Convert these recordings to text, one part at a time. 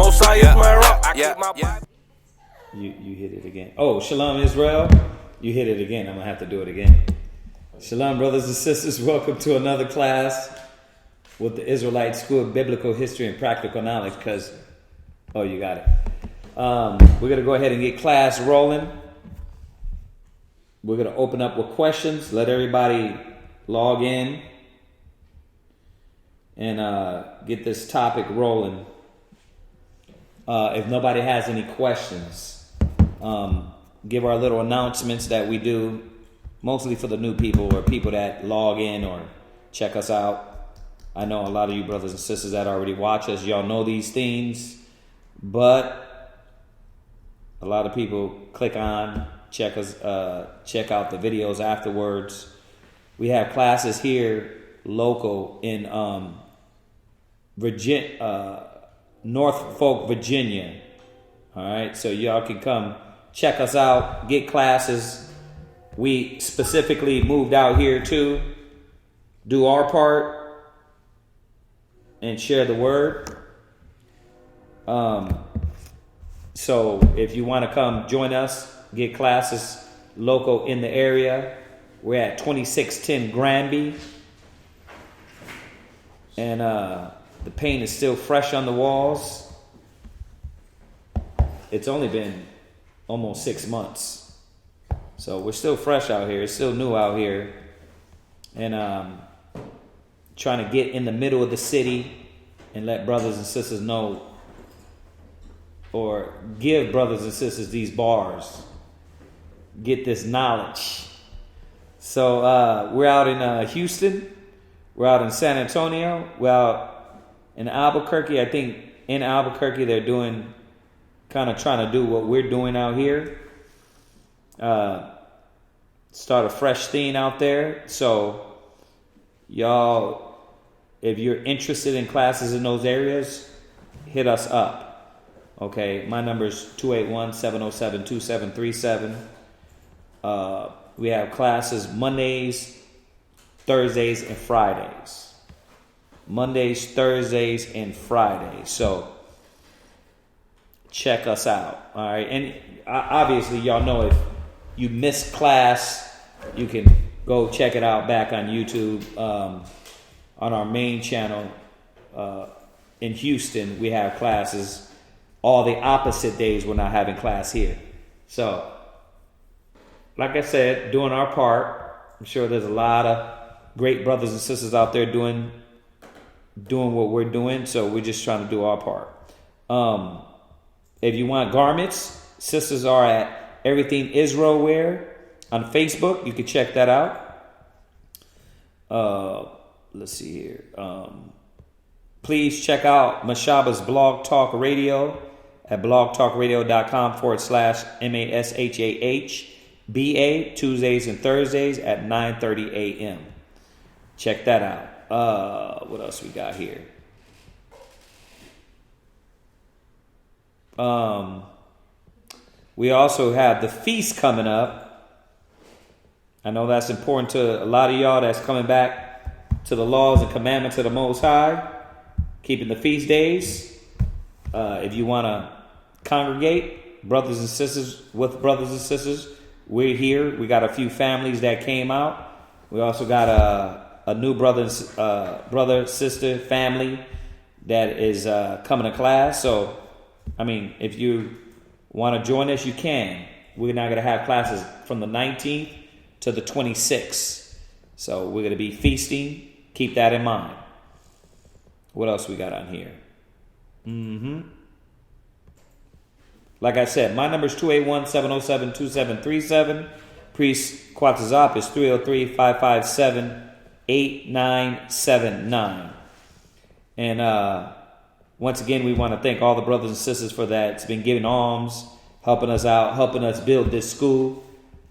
Mosai is my rock. I keep my Bible. You hit it again. Oh, Shalom Israel. You hit it again. I'm going to have to do it again. Shalom, brothers and sisters. Welcome to another class with the Israelite School of Biblical History and Practical Knowledge. Oh, you got it. We're going to go ahead and get class rolling. We're going to open up with questions. Let everybody log in and get this topic rolling. If nobody has any questions, give our little announcements that we do, mostly for the new people or people that log in or check us out. I know a lot of you brothers and sisters that already watch us, y'all know these things, but a lot of people click on, check out the videos afterwards. We have classes here local in Norfolk, Virginia. All right, so y'all can come check us out, get classes. We specifically moved out here to do our part and share the word. So if you want to come join us, get classes local in the area, we're at 2610 Granby. And the paint is still fresh on the walls. It's only been almost 6 months. So we're still fresh out here. It's still new out here. And trying to get in the middle of the city and let brothers and sisters know, or give brothers and sisters these bars. Get this knowledge. So we're out in Houston. We're out in San Antonio. We're out in Albuquerque. I think in Albuquerque they're doing, kind of trying to do what we're doing out here. Start a fresh thing out there. So y'all, if you're interested in classes in those areas, hit us up. Okay, my number is 281-707-2737. We have classes Mondays, Thursdays, and Fridays. Mondays, Thursdays, and Fridays. So check us out. All right, and obviously y'all know if you missed class, you can go check it out back on YouTube. On our main channel in Houston, we have classes all the opposite days we're not having class here. So, like I said, doing our part. I'm sure there's a lot of great brothers and sisters out there doing what we're doing. So we're just trying to do our part. If you want garments, sisters are at Everything Israel Wear on Facebook. You can check that out. Let's see here. Please check out Mashaba's Blog Talk Radio at blogtalkradio.com/MASHAHBA, Tuesdays and Thursdays at 9:30 a.m. Check that out. What else we got here? We also have the feast coming up. I know that's important to a lot of y'all that's coming back to the laws and commandments of the Most High, keeping the feast days. If you want to congregate, brothers and sisters, we're here. We got a few families that came out. We also got a new brother sister family that is coming to class. So, I mean, if you want to join us, you can. We're not going to have classes from the 19th to the 26th. So we're going to be feasting. Keep that in mind. What else we got on here? Like I said, my number is 281-707-2737. Priest Quatazop is 303-557-8979. And once again, we want to thank all the brothers and sisters for that. It's been giving alms, helping us out, helping us build this school.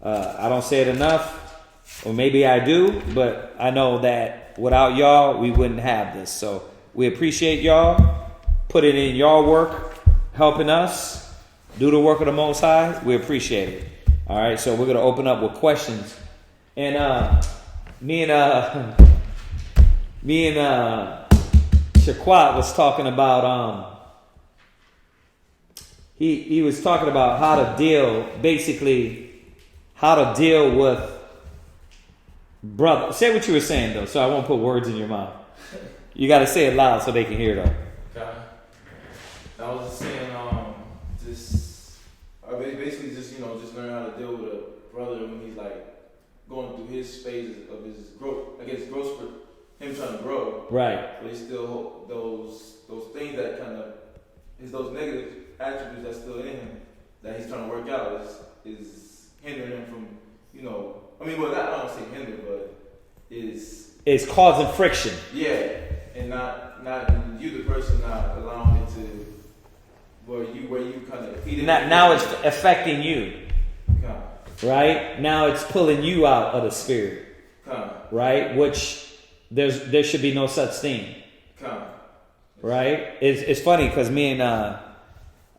I don't say it enough, or maybe I do, but I know that without y'all, we wouldn't have this. So we appreciate y'all putting in y'all work, helping us do the work of the Most High. We appreciate it. All right, so we're going to open up with questions. And me and Shaquat was talking about he was talking about how to deal with brother. Say what you were saying though, so I won't put words in your mouth. You got to say it loud so they can hear though. Okay. I was just saying, basically just learn how to deal with a brother when he's like going through his phases of his growth. I guess growth for him trying to grow. Right. But he's still those things that kind of those negative attributes that's still in him that he's trying to work out is hindering him from I don't want to say hinder, but it's causing friction. Yeah, and not you the person not allowing it to where you kind of feed it. Now it's affecting you. Come. Right? Now it's pulling you out of the spirit. Come. Right? Which there should be no such thing. Come. Right? It's funny because me and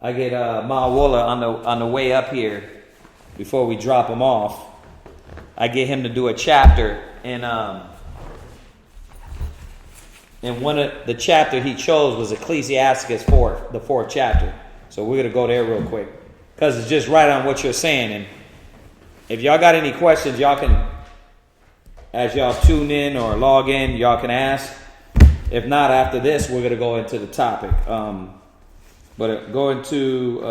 I get Ma Waller on the way up here before we drop him off. I get him to do a chapter and one of the chapter he chose was Ecclesiastes 4, the 4th chapter. So we're gonna go there real quick because it's just right on what you're saying. And if y'all got any questions, y'all can, as y'all tune in or log in, y'all can ask. If not, after this, we're gonna go into the topic. But go into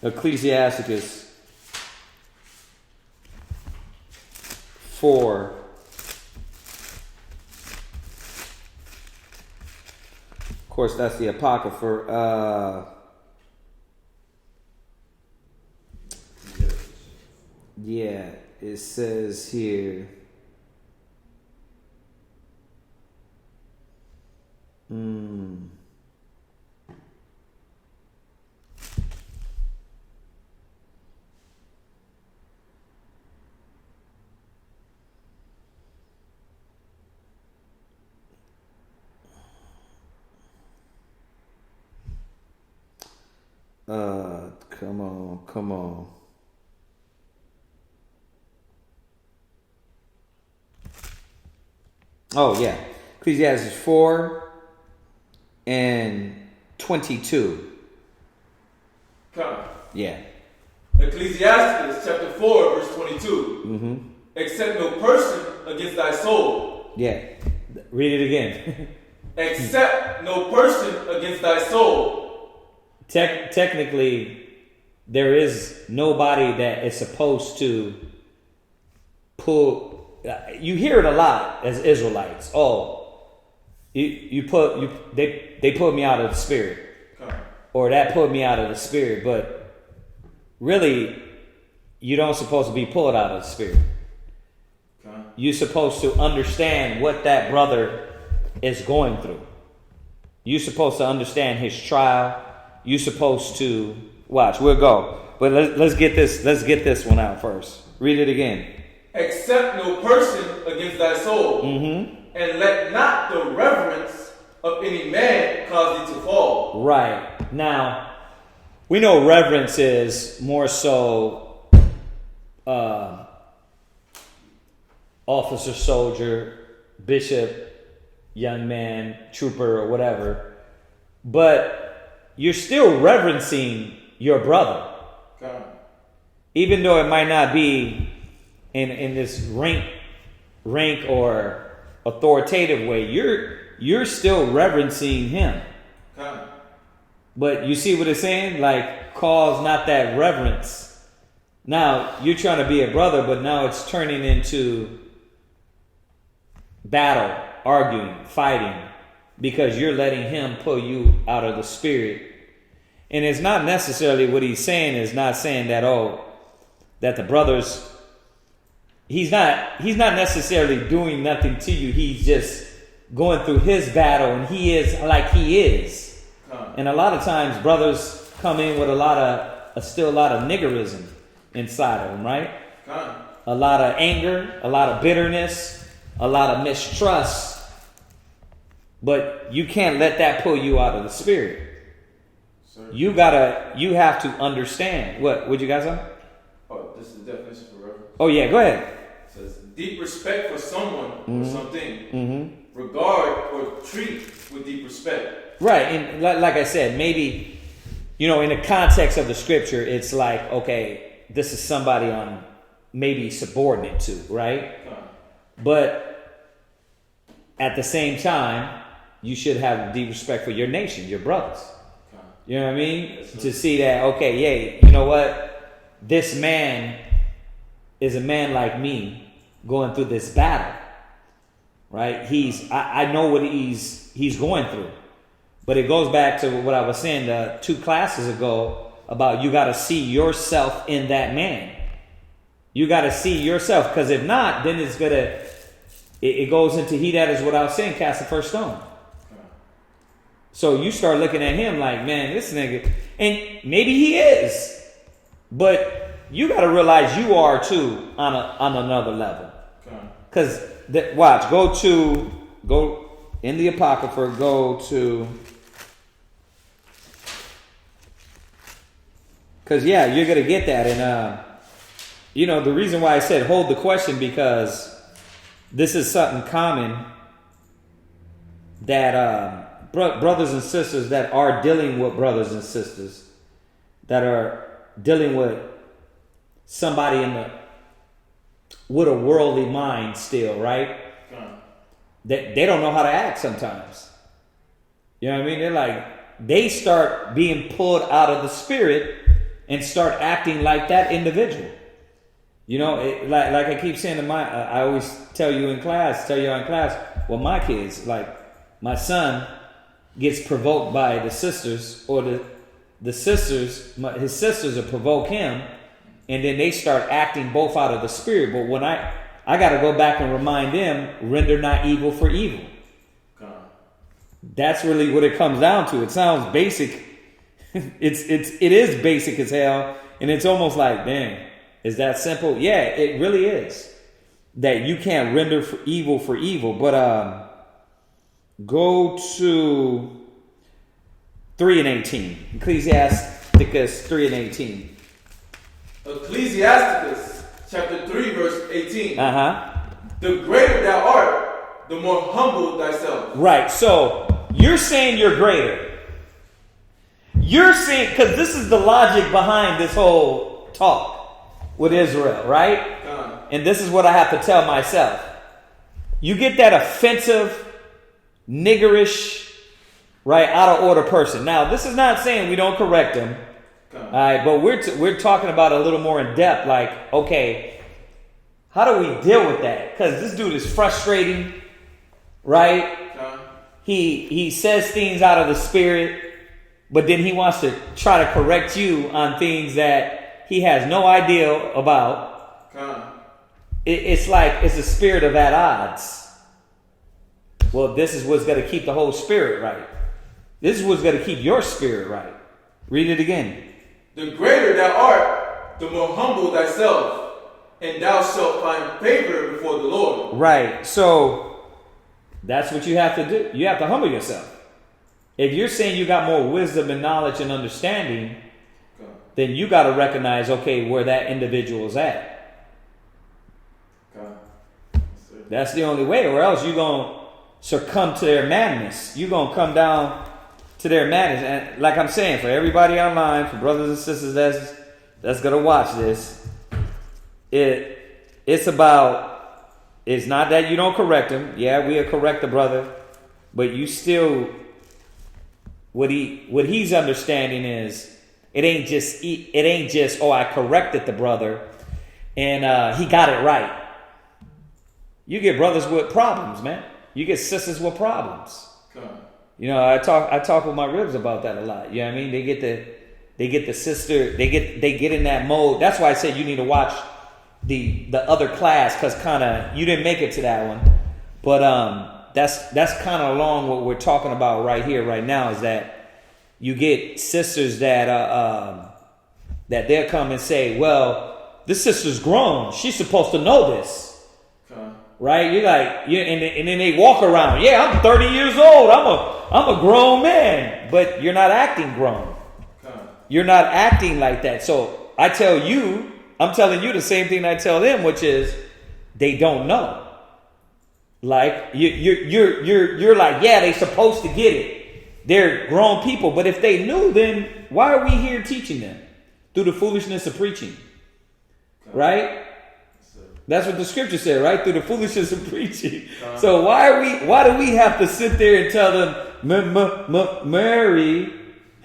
Ecclesiastes 4. Of course, that's the Apocrypha. Yeah, it says here. Come on. Oh, yeah. Ecclesiastes 4 and 22. Come. Yeah. Ecclesiastes chapter 4, verse 22. Mm-hmm. Accept no person against thy soul. Yeah. Read it again. Accept no person against thy soul. Technically, there is nobody that is supposed to pull. You hear it a lot as Israelites. Oh, they put me out of the spirit, or that put me out of the spirit. But really, you don't supposed to be pulled out of the spirit. You're supposed to understand what that brother is going through. You're supposed to understand his trial. You're supposed to watch. We'll go, but let's get this. Let's get this one out first. Read it again. Accept no person against thy soul, and let not the reverence of any man cause thee to fall. Right. Now, we know reverence is more so officer, soldier, bishop, young man, trooper, or whatever. But you're still reverencing your brother. Okay. Even though it might not be in this rank or authoritative way, you're still reverencing him. Okay. But you see what it's saying? Like, cause not that reverence. Now, you're trying to be a brother, but now it's turning into battle, arguing, fighting, because you're letting him pull you out of the spirit. And it's not necessarily what he's saying is not saying that, that the brothers, he's not necessarily doing nothing to you. He's just going through his battle, and he is like he is. And a lot of times brothers come in with still a lot of niggerism inside of them, right? A lot of anger, a lot of bitterness, a lot of mistrust. But you can't let that pull you out of the spirit. Sir. You have to understand. What you guys say? Oh, this is the definition for reverence. Oh yeah, go ahead. It says deep respect for someone or something. Regard or treat with deep respect. Right, and like I said, maybe in the context of the scripture, it's like, okay, this is somebody I'm maybe subordinate to, right? But at the same time, you should have deep respect for your nation, your brothers. You know what I mean? To see that, okay, yeah, you know what? This man is a man like me going through this battle, right? I know what he's going through. But it goes back to what I was saying 2 classes ago about you got to see yourself in that man. You got to see yourself, because if not, then it's going to, it goes into he that is without sin, cast the first stone. So you start looking at him like, man, this nigga, and maybe he is, but you got to realize you are too on another level. Because watch, go in the Apocrypha, go to, because yeah, you're gonna get that, and the reason why I said hold the question, because this is something common that brothers and sisters that are dealing with brothers and sisters that are dealing with somebody with a worldly mind still, right? They don't know how to act sometimes. You know what I mean? They're like, they start being pulled out of the spirit and start acting like that individual. Like I keep saying to I always tell you in class, well, my kids, like my son gets provoked by the sisters, or the sisters, his sisters will provoke him, and then they start acting both out of the spirit. But when I got to go back and remind them, render not evil for evil. That's really what it comes down to. It sounds basic. It is basic as hell, and it's almost like, dang, is that simple? Yeah, it really is. That you can't render for evil. But go to 3:18. Ecclesiasticus 3:18. Ecclesiasticus chapter 3 verse 18. The greater thou art, the more humble thyself. Right. So you're saying you're greater. You're saying, because this is the logic behind this whole talk with Israel, right? And this is what I have to tell myself. You get that offensive, niggerish, right, out of order person. Now, this is not saying we don't correct them. All right, but we're talking about a little more in depth. Like, okay, how do we deal with that? Because this dude is frustrating, right? He says things out of the spirit, but then he wants to try to correct you on things that he has no idea about. It's like it's a spirit of at odds. Well, this is what's going to keep the whole spirit right. This is what's going to keep your spirit right. Read it again. The greater thou art, the more humble thyself, and thou shalt find favor before the Lord. Right. So that's what you have to do. You have to humble yourself. If you're saying you got more wisdom and knowledge and understanding, then you got to recognize, okay, where that individual is at. That's the only way, or else you're going to succumb to their madness. You're going to come down to their madness. And like I'm saying, for everybody online, for brothers and sisters that's going to watch this, it's not that you don't correct him. Yeah, we'll correct the brother, but you still, what he's understanding is, it ain't just I corrected the brother and he got it right. You get brothers with problems, man. You get sisters with problems. I talk with my ribs about that a lot. You know what I mean? They get the sister, they get in that mode. That's why I said you need to watch the other class, because kind of you didn't make it to that one. But that's kind of along what we're talking about right here, right now, is that you get sisters that they'll come and say, well, this sister's grown. She's supposed to know this. Right? You're like, and then they walk around. Yeah, I'm 30 years old. I'm a grown man. But you're not acting grown. You're not acting like that. So I'm telling you the same thing I tell them, which is they don't know. Like you're like, yeah, they supposed to get it. They're grown people. But if they knew, then why are we here teaching them? Through the foolishness of preaching. Right? That's what the scripture said, right? Through the foolishness of preaching. So why do we have to sit there and tell them Mary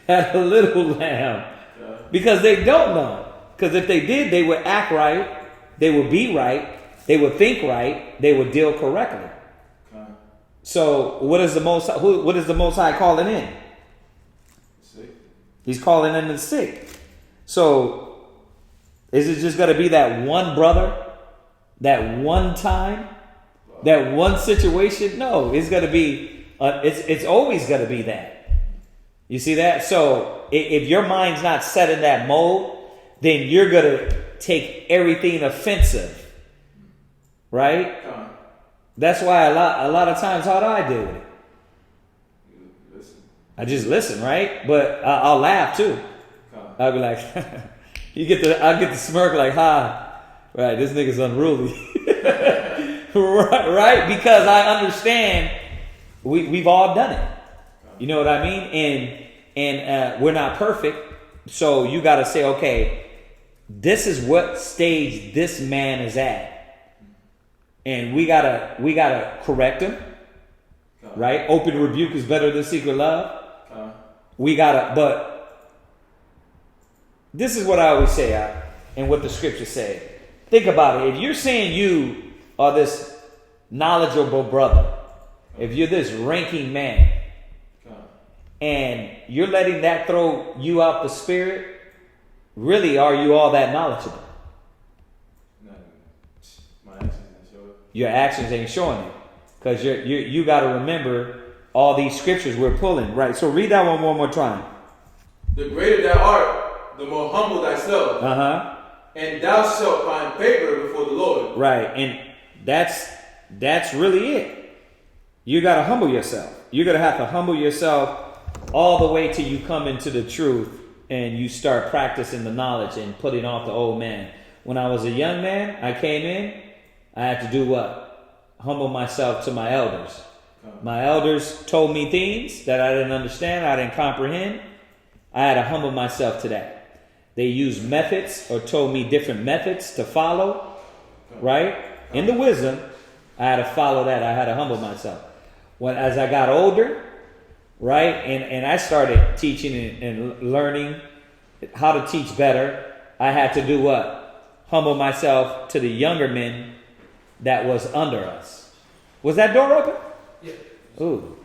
had a little lamb? Because they don't know. Because if they did, they would act right, they would be right, they would think right, they would deal correctly. So what is the Most High calling in? Sick. He's calling in the sick. So is it just going to be that one brother, that one time, that one situation? No, it's going to be. It's always going to be that. You see that? So if your mind's not set in that mode, then you're going to take everything offensive, right? That's why a lot of times, how do I deal with it? Listen. I just listen, right? But I'll laugh too. I'll be like, I'll get the smirk like, ha, right? This nigga's unruly, right? Because I understand we've all done it. You know what I mean? And we're not perfect, so you got to say, okay, this is what stage this man is at. And we gotta correct him, right? Open rebuke is better than secret love. But this is what I always say, and what the scriptures say. Think about it. If you're saying you are this knowledgeable brother, if you're this ranking man, and you're letting that throw you out the spirit, really, are you all that knowledgeable? Your actions ain't showing it, because you got to remember all these scriptures we're pulling, right? So read that one more time. The greater thou art, the more humble thyself, and thou shalt find favor before the Lord. Right, and that's really it. You got to humble yourself. You're gonna have to humble yourself all the way till you come into the truth and you start practicing the knowledge and putting off the old man. When I was a young man, I came in. I had to do what? Humble myself to my elders. My elders told me things that I didn't understand, I didn't comprehend. I had to humble myself to that. They used methods or told me different methods to follow, right? In the wisdom, I had to follow that. I had to humble myself. As I got older, right, and I started teaching and learning how to teach better, I had to do what? Humble myself to the younger men that was under us. Was that door open? Yeah. Ooh.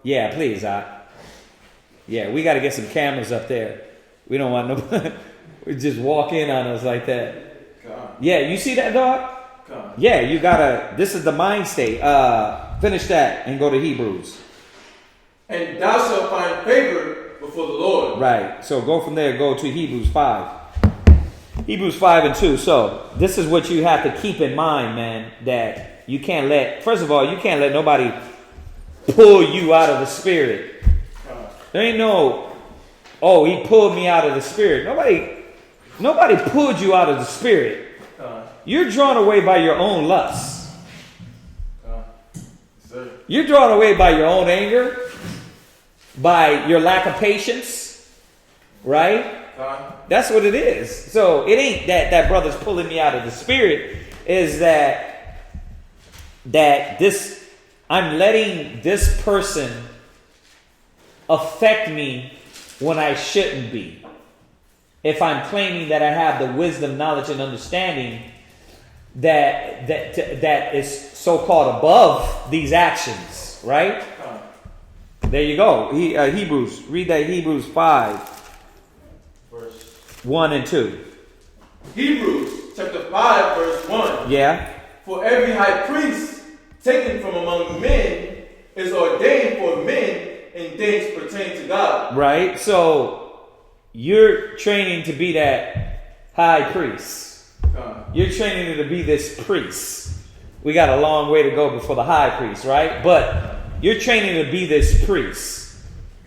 Yeah, please. Yeah, we got to get some cameras up there. We don't want nobody we just walk in on us like that. God. Yeah, you see that, dog? God. Yeah, you gotta. This is the mind state. Finish that and go to Hebrews. And thou shalt find favor before the Lord. Right. So go from there. Go to Hebrews 5. Hebrews 5 and 2. So this is what you have to keep in mind, man. That you can't let. First of all, you can't let nobody pull you out of the spirit. There ain't no. Oh, he pulled me out of the spirit. Nobody pulled you out of the spirit. You're drawn away by your own lusts. You're drawn away by your own anger, by your lack of patience, right? That's what it is. So it ain't that brother's pulling me out of the spirit. Is that this? I'm letting this person affect me when I shouldn't be. If I'm claiming that I have the wisdom, knowledge, and understanding that is so-called above these actions, right? There you go. Hebrews. Read that Hebrews 5, Verse 1 and 2. Hebrews chapter 5, verse 1. Yeah. For every high priest taken from among men is ordained for men in things pertaining to God. Right. So you're training to be that high priest. You're training to be this priest. We got a long way to go before the high priest, right? But you're training to be this priest.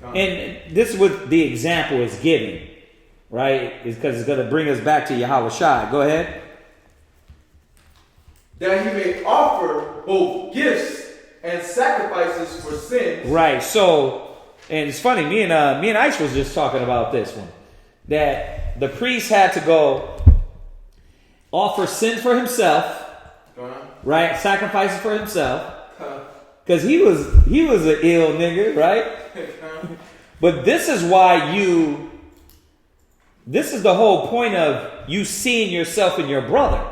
And this is what the example is giving, right? Is because it's going to bring us back to Yahweh Shai. Go ahead. That he may offer both gifts and sacrifices for sins. Right. So and it's funny, me and Ice was just talking about this one. That the priest had to go offer sin for himself, right? Sacrifices for himself. Because he was an ill nigga, right? But this is the whole point of you seeing yourself in your brother.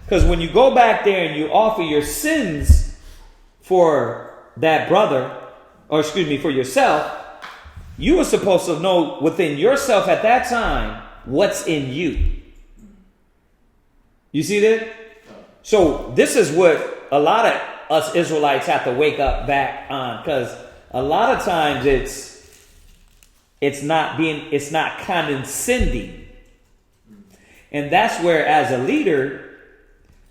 Because when you go back there and you offer your sins for that brother, or excuse me, for yourself, you were supposed to know within yourself at that time what's in you. You see that? So this is what a lot of us Israelites have to wake up back on, because a lot of times it's not condescending. And that's where, as a leader,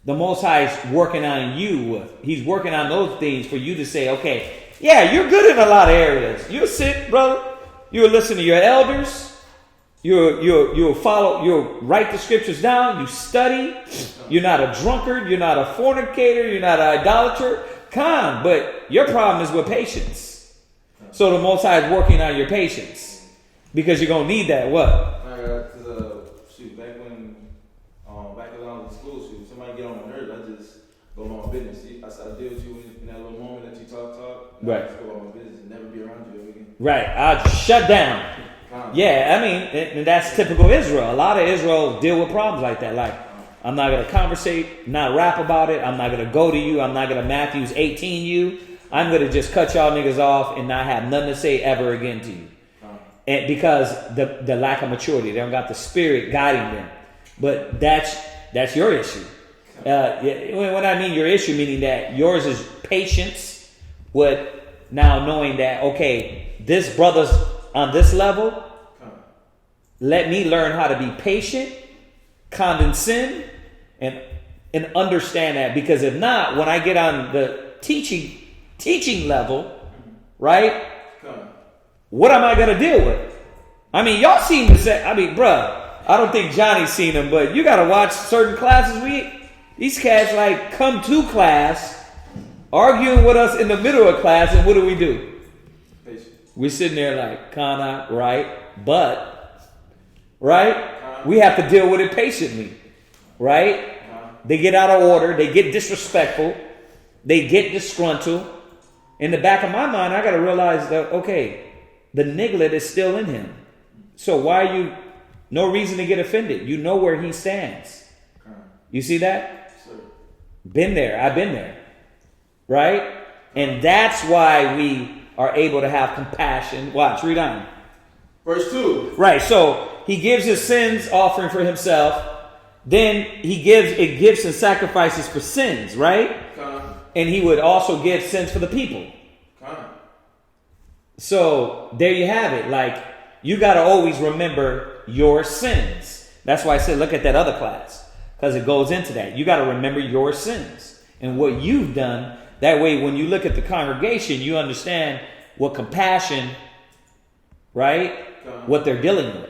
the Most High is working on you. He's working on those things for you to say, okay, yeah, you're good in a lot of areas. You'll sit, brother. You'll listen to your elders. You'll follow. You'll write the scriptures down. You study. You're not a drunkard. You're not a fornicator. You're not an idolater. But your problem is with patience. So the Most High is working on your patience, because you're gonna need that. What? Back when I was in school, somebody get on my nerves, I just go about my business. I deal with you in that little moment that you talk. Right. I just go about my business and never be around you ever again. Right. I shut down. Yeah, I mean, and that's typical Israel. A lot of Israel deal with problems like that. Like, I'm not going to conversate, not rap about it. I'm not going to go to you. I'm not going to Matthews 18 you. I'm going to just cut y'all niggas off and not have nothing to say ever again to you. And because the lack of maturity, they don't got the spirit guiding them. But that's your issue. When I mean your issue, meaning that yours is patience with now knowing that, okay, this brother's on this level. Let me learn how to be patient, condescend, and understand that. Because if not, when I get on the teaching level, right? What am I going to deal with? I mean, y'all seem to say, bruh, I don't think Johnny's seen them, but you got to watch certain classes. These cats like come to class, arguing with us in the middle of class, and what do? We're sitting there like, kinda, right? But, right? We have to deal with it patiently, right? They get out of order. They get disrespectful. They get disgruntled. In the back of my mind, I got to realize that, okay, the niglet is still in him. So why are you, no reason to get offended. You know where he stands. You see that? Sure. Been there. I've been there. Right? And that's why we are able to have compassion. Watch, read on. Verse 2. Right, so he gives his sins offering for himself. Then he gives gifts and sacrifices for sins, right? And he would also give sins for the people. So there you have it. Like, you got to always remember your sins. That's why I said look at that other class, because it goes into that. You got to remember your sins and what you've done. That way, when you look at the congregation, you understand what compassion, right? What they're dealing with.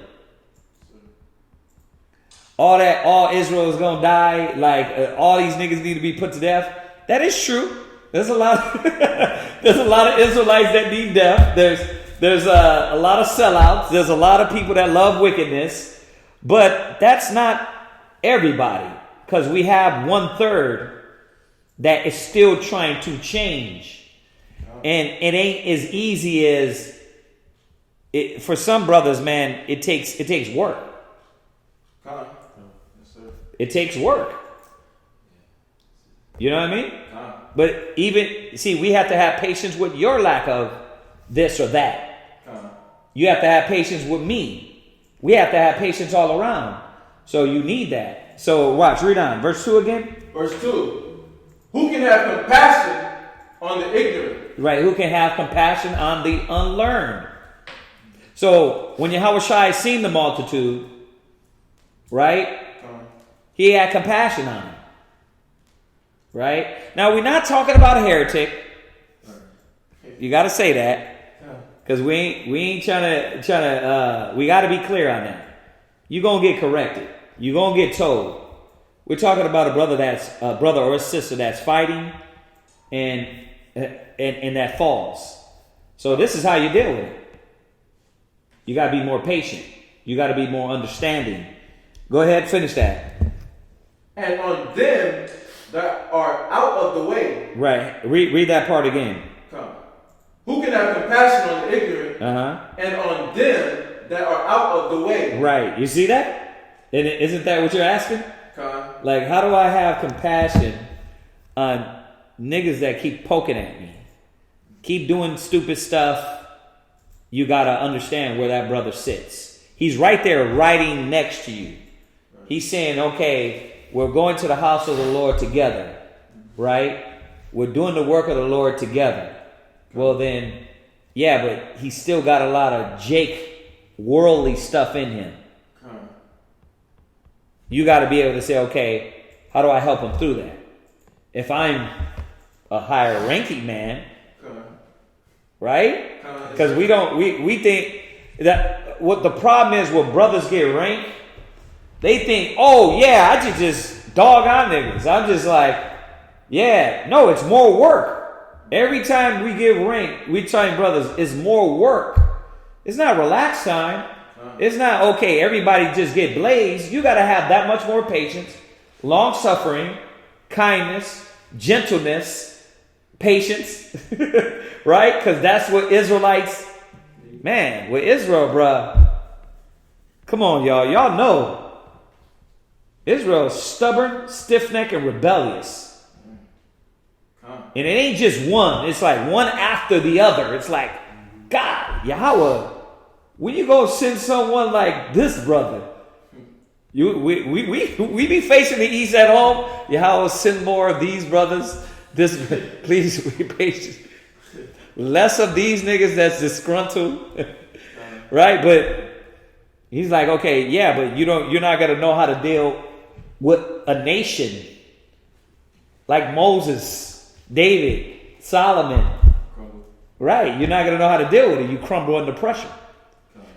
All Israel is going to die, like all these niggas need to be put to death. That is true. There's a lot of Israelites that need death. There's a lot of sellouts. There's a lot of people that love wickedness. But that's not everybody, because we have 1/3 that is still trying to change. And it ain't as easy as it, for some brothers, man, it takes work. Yes, sir. It takes work. You know what I mean? But even, see, we have to have patience with your lack of this or that. You have to have patience with me. We have to have patience all around. So you need that. So watch, read on. Verse 2 again. Verse 2. Who can have compassion on the ignorant? Right, who can have compassion on the unlearned? So when Yahushua seen the multitude, right, he had compassion on them. Right? Now, we're not talking about a heretic. You got to say that, because we ain't trying to. We got to be clear on that. You're gonna get corrected. You're gonna get told. We're talking about a brother or a sister that's fighting, and that falls. So this is how you deal with it. You got to be more patient. You got to be more understanding. Go ahead, finish that. And on them that are out of the way. Right. Read that part again. Come. Who can have compassion on the ignorant? Uh-huh. And on them that are out of the way. Right. You see that? And isn't that what you're asking? Come. Like, how do I have compassion on niggas that keep poking at me? Keep doing stupid stuff. You got to understand where that brother sits. He's right there writing next to you. He's saying, okay, we're going to the house of the Lord together, right? We're doing the work of the Lord together. Well then, yeah, but he's still got a lot of worldly stuff in him. You got to be able to say, okay, how do I help him through that? If I'm a higher ranking man, right? Because we think that what the problem is when brothers get ranked, they think, oh yeah, I just dog on niggas. I'm just like, yeah, no, it's more work. Every time we get ranked, we tell brothers, it's more work. It's not relax time. It's not, okay, everybody just get blazed. You got to have that much more patience, long suffering, kindness, gentleness, patience, right? Because that's what Israelites, man, with Israel, bruh. Come on, y'all. Y'all know. Israel is stubborn, stiff-necked, and rebellious. And it ain't just one. It's like one after the other. It's like, God, Yahweh, when you go send someone like this brother, we be facing the east at home. Yahweh, send more of these brothers. Please be patient. Less of these niggas that's disgruntled, right? But he's like, okay, yeah, but you're not gonna know how to deal with a nation like Moses, David, Solomon, right? You're not gonna know how to deal with it. You crumble under pressure.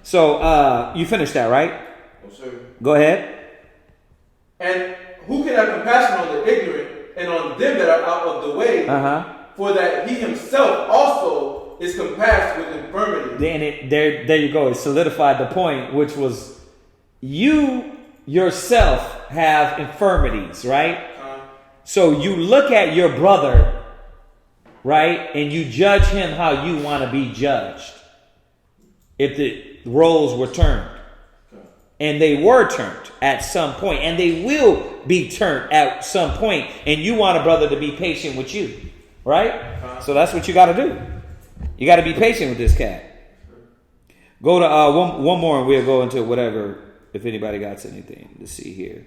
So you finished that, right? No, sir. Go ahead. And who can have compassion on the ignorant and on them that are out of the way? For that he himself also is compassed with infirmity. Then there you go. It solidified the point, which was you yourself have infirmities, right? So you look at your brother, right, and you judge him how you want to be judged. If the roles were turned. And they were turned at some point, and they will be turned at some point, and you want a brother to be patient with you, right? So that's what you got to do. You got to be patient with this cat. Go to one more, and we'll go into whatever, if anybody got anything to see here.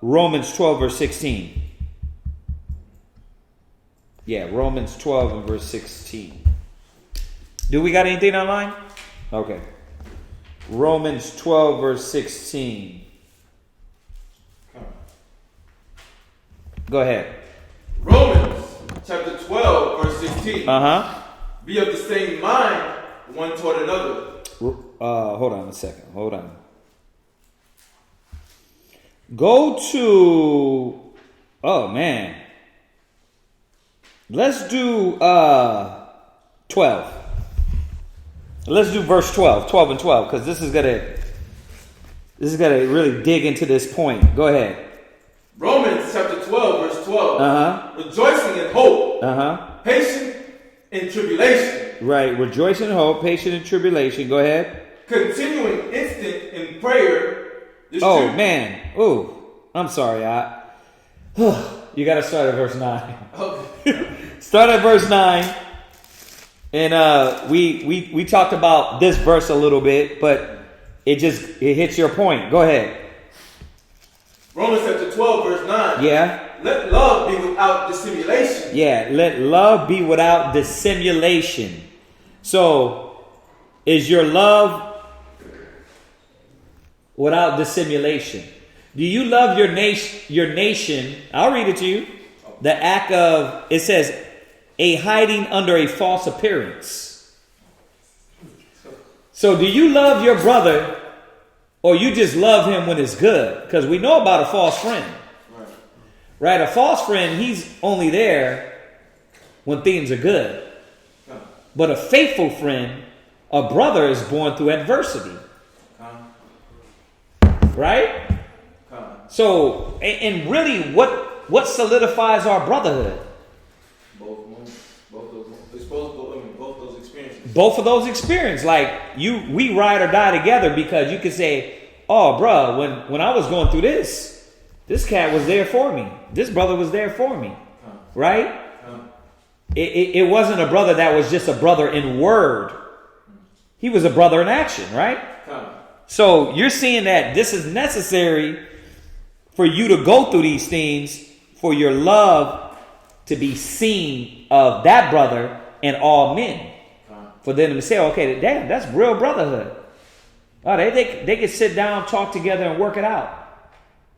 Romans 12, verse 16. Yeah, Romans 12 and verse 16. Do we got anything online? Okay. Romans 12, verse 16. Go ahead. Romans chapter 12, verse 16. Be of the same mind one toward another. Hold on a second. Hold on. Go to... Oh, man. Let's do 12. Let's do verse 12 and 12, because this is gonna really dig into this point. Go ahead. Romans chapter 12, verse 12. Rejoicing in hope. Patient in tribulation. Right. Rejoicing in hope, patient in tribulation. Go ahead. Continuing instant in prayer. Oh man. Oh, I'm sorry. You got to start at verse 9. Okay. Start at verse 9. And we talked about this verse a little bit, but it hits your point. Go ahead. Romans chapter 12, verse 9. Yeah. Let love be without dissimulation. Yeah, let love be without dissimulation. So, is your love without dissimulation? Do you love your nation? I'll read it to you. The act of, it says, a hiding under a false appearance. So do you love your brother, or you just love him when it's good? Because we know about a false friend. Right? A false friend, he's only there when things are good. But a faithful friend A brother is born through adversity. Right? So, and really, what solidifies our brotherhood? Both those experiences. Both of those experiences. Like, we ride or die together, because you could say, oh, bruh, when I was going through this cat was there for me. This brother was there for me. Right? It wasn't a brother that was just a brother in word. He was a brother in action, right? So you're seeing that this is necessary for you to go through these things, for your love to be seen of that brother and all men. For them to say, okay, damn, that's real brotherhood. Oh, they can sit down, talk together, and work it out.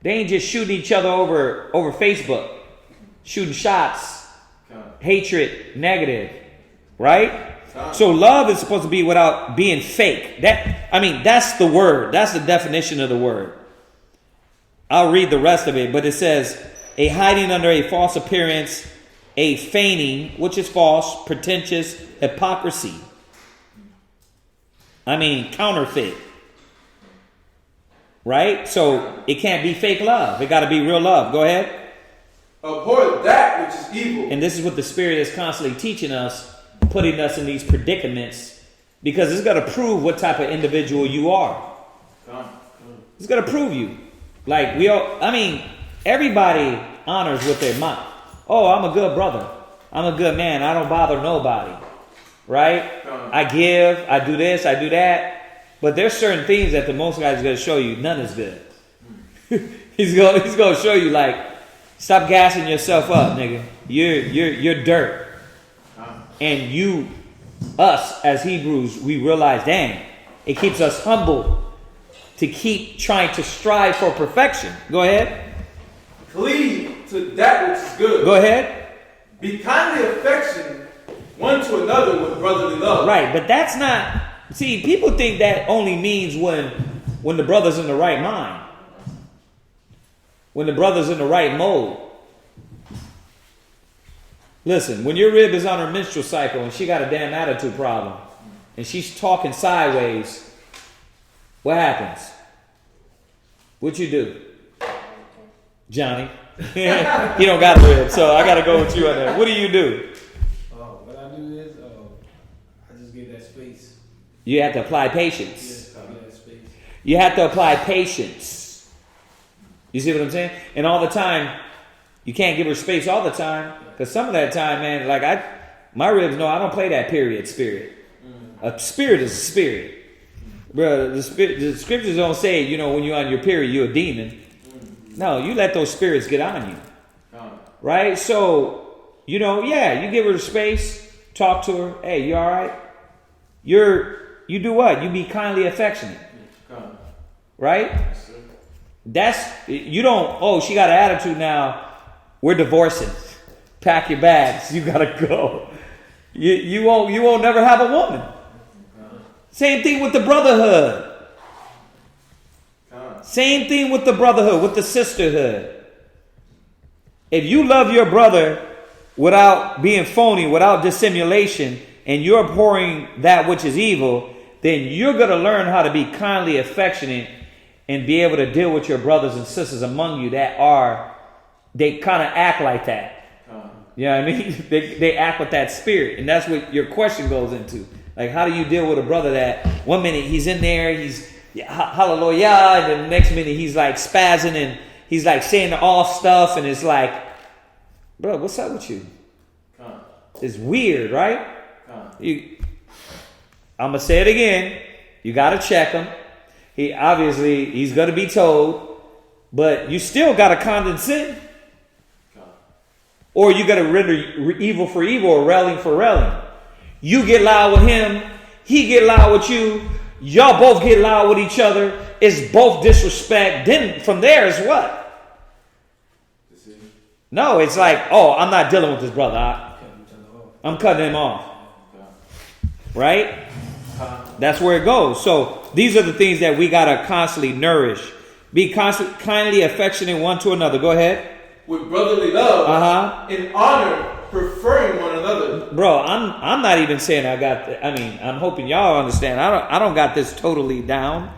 They ain't just shooting each other over Facebook, shooting shots, hatred, negative, right? So love is supposed to be without being fake. That's the word. That's the definition of the word. I'll read the rest of it, but it says, a hiding under a false appearance, a feigning, which is false, pretentious, hypocrisy. Counterfeit. Right? So it can't be fake love. It got to be real love. Go ahead. Abhor that which is evil. And this is what the Spirit is constantly teaching us, putting us in these predicaments, because it's going to prove what type of individual you are. It's going to prove you. Like everybody honors with their mouth. Oh, I'm a good brother. I'm a good man. I don't bother nobody. Right? I give, I do this, I do that. But there's certain things that the Most High is going to show you none is good. He's going to show you, like, stop gassing yourself up, nigga. You're dirt. And us as Hebrews, we realize, dang, it keeps us humble to keep trying to strive for perfection. Go ahead. Cleave to that which is good. Go ahead. Be kindly affectionate one to another with brotherly love. Right, but that's not... See, people think that only means when the brother's in the right mind. When the brother's in the right mode. Listen, when your rib is on her menstrual cycle and she got a damn attitude problem and she's talking sideways, what happens? What you do? Johnny. He don't got a rib, so I got to go with you on that. What do you do? What I do is, I just give that space. You have to apply patience. Yes, I give that space. You have to apply patience. You see what I'm saying? And all the time, you can't give her space all the time. Because some of that time, man, like my ribs know I don't play that period spirit. A spirit is a spirit. Bro, the scriptures don't say, when you're on your period, you're a demon. No, you let those spirits get on you. Right? So, you give her the space, talk to her. Hey, you all right? You do what? You be kindly affectionate. Right? You don't, she got an attitude now. We're divorcing. Pack your bags. You gotta go. You won't never have a woman. Same thing with the brotherhood. Same thing with the brotherhood, with the sisterhood. If you love your brother without being phony, without dissimulation, and you're abhorring that which is evil, then you're going to learn how to be kindly affectionate and be able to deal with your brothers and sisters among you they kind of act like that. You know what I mean? They act with that spirit. And that's what your question goes into. Like, how do you deal with a brother that one minute he's in there, he's hallelujah, and then the next minute he's like spazzing and he's like saying all stuff, and it's like, bro, what's up with you? It's weird, right? I'm going to say it again. You got to check him. He's going to be told, but you still got to condescend. Or you got to render evil for evil or railing for railing. You get loud with him. He get loud with you. Y'all both get loud with each other. It's both disrespect. Then from there is what? No, it's like, I'm not dealing with this brother. I'm cutting him off. Right? That's where it goes. So these are the things that we got to constantly nourish. Be kindly affectionate one to another. Go ahead. With brotherly love, in honor, preferring one another. look, bro, I'm not even saying I got I'm hoping y'all understand. I don't got this totally down.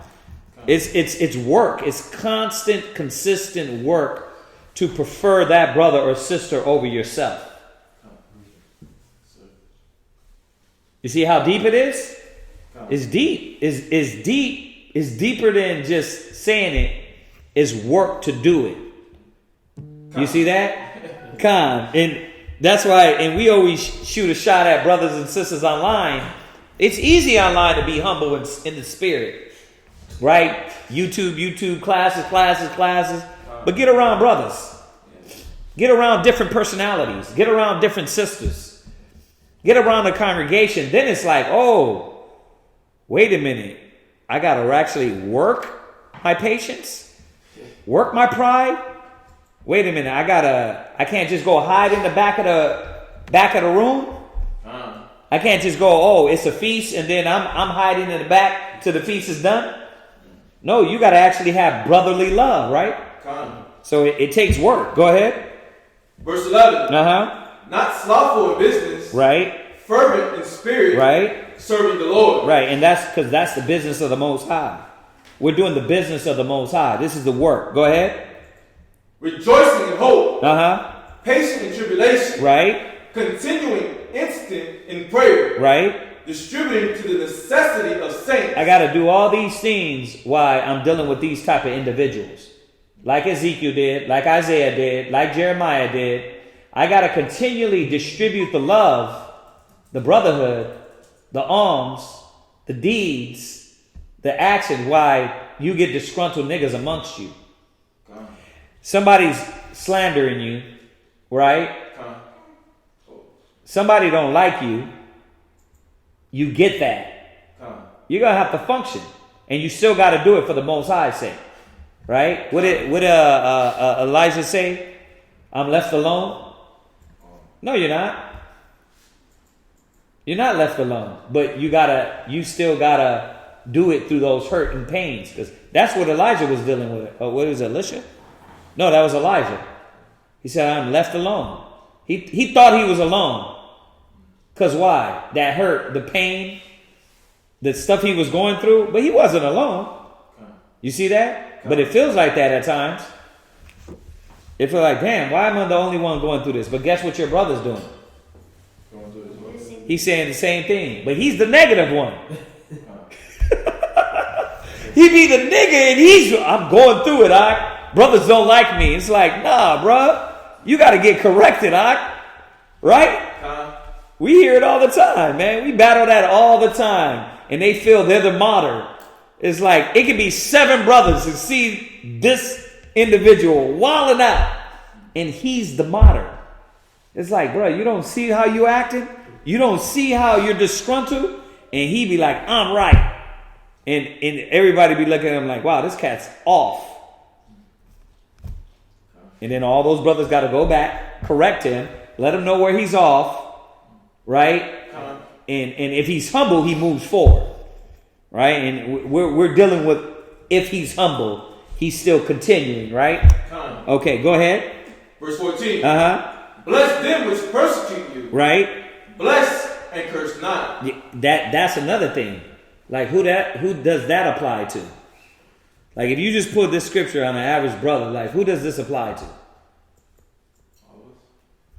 It's work. It's constant, consistent work to prefer that brother or sister over yourself. You see how deep it is? It's deep. It's deep. It's deeper than just saying it. It's work to do it. You see that? And that's why, and we always shoot a shot at brothers and sisters online. It's easy online to be humble in the spirit. Right? YouTube, classes. But get around brothers. Get around different personalities. Get around different sisters. Get around the congregation. Then it's like, oh, wait a minute. I got to actually work my patience. Work my pride. Wait a minute. I can't just go hide in the back of the room. I can't just go, oh, it's a feast, and then I'm hiding in the back till the feast is done. No, you got to actually have brotherly love, right? So it takes work. Go ahead. Verse 11. Not slothful in business. Right. Fervent in spirit. Right. Serving the Lord. Right, and that's because that's the business of the Most High. We're doing the business of the Most High. This is the work. Go ahead. Rejoicing in hope. Patient in tribulation. Right. Continuing instant in prayer. Right. Distributing to the necessity of saints. I got to do all these things while I'm dealing with these type of individuals. Like Ezekiel did, like Isaiah did, like Jeremiah did. I got to continually distribute the love, the brotherhood, the alms, the deeds, the action, why you get disgruntled niggas amongst you. Somebody's slandering you, right? Somebody don't like you. You get that. You're going to have to function. And you still got to do it for the Most High's sake. Right? What did Elijah say? I'm left alone? No, you're not. You're not left alone. But you still gotta do it through those hurt and pains. Because that's what Elijah was dealing with. What was it, Elisha? No, that was Elijah. He said, I'm left alone. He thought he was alone. Because why? That hurt, the pain, the stuff he was going through. But he wasn't alone. You see that? But it feels like that at times. It feels like, damn, why am I the only one going through this? But guess what your brother's doing? He's saying the same thing. But he's the negative one. He be the nigga and I'm going through it, brothers don't like me. It's like, nah, bro. You got to get corrected, right? We hear it all the time, man. We battle that all the time. And they feel they're the martyr. It's like, it could be 7 brothers and see this individual wilding out. And he's the martyr. It's like, bro, you don't see how you acting? You don't see how you're disgruntled? And he be like, I'm right. And everybody be looking at him like, wow, this cat's off. And then all those brothers got to go back, correct him, let him know where he's off, right? And if he's humble, he moves forward. Right? And we're dealing with, if he's humble, he's still continuing, right? Okay, go ahead. Verse 14. Bless them which persecute you. Right? Bless and curse not. That's another thing. Like who does that apply to? Like if you just put this scripture on an average brother, like who does this apply to?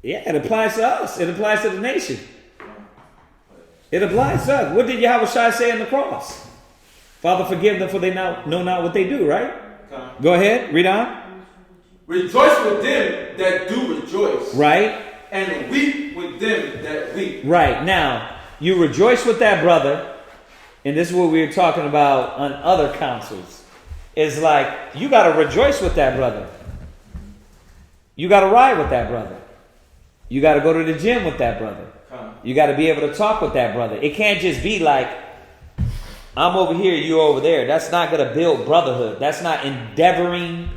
Yeah, it applies to us. It applies to the nation. It applies to us. What did Yahushua say on the cross? Father, forgive them for they know not what they do, right? Go ahead, read on. Rejoice with them that do rejoice. Right. And weep with them that weep. Right. Now, you rejoice with that brother, and this is what we were talking about on other councils. It's like, you got to rejoice with that brother. You got to ride with that brother. You got to go to the gym with that brother. You got to be able to talk with that brother. It can't just be like, I'm over here, you over there. That's not going to build brotherhood. That's not endeavoring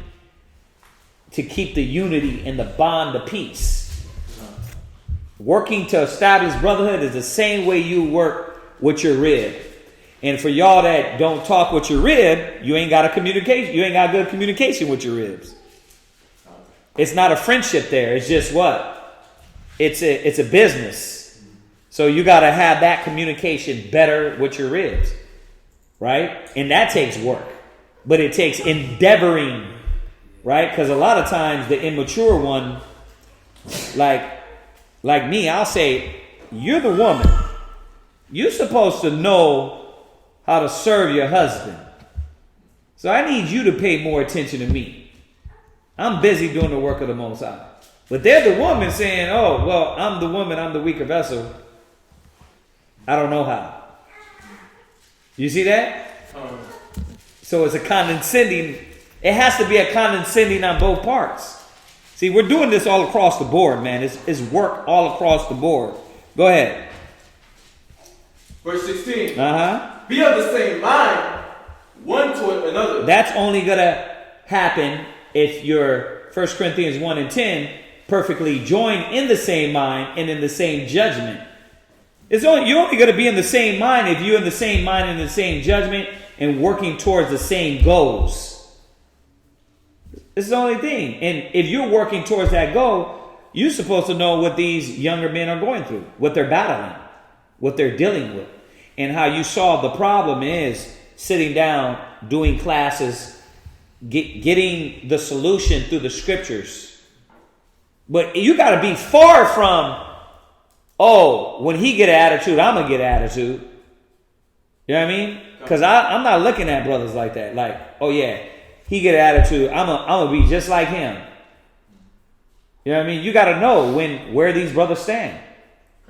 to keep the unity and the bond of peace. Working to establish brotherhood is the same way you work with your rib. And for y'all that don't talk with your rib, you ain't got a communication. You ain't got good communication with your ribs. It's not a friendship there. It's just what? It's a business. So you got to have that communication better with your ribs, right? And that takes work, but it takes endeavoring, right? Because a lot of times the immature one, like me, I'll say, you're the woman. You're supposed to know how to serve your husband. So I need you to pay more attention to me. I'm busy doing the work of the Most High. But they're the woman saying, oh, well, I'm the woman, I'm the weaker vessel. I don't know how. You see that? So it's a condescending. It has to be a condescending on both parts. See, we're doing this all across the board, man. It's work all across the board. Go ahead. Verse 16. Uh-huh. Be of the same mind, one toward another. That's only going to happen if you're 1 Corinthians 1 and 10 perfectly joined in the same mind and in the same judgment. You're only going to be in the same mind if you're in the same mind and the same judgment and working towards the same goals. It's the only thing. And if you're working towards that goal, you're supposed to know what these younger men are going through, what they're battling, what they're dealing with. And how you solve the problem is sitting down, doing classes, getting the solution through the scriptures. But you got to be far from, oh, when he get an attitude, I'm going to get an attitude. You know what I mean? Because I'm not looking at brothers like that. Like, oh yeah, he get an attitude, I'm going to be just like him. You know what I mean? You got to know where these brothers stand.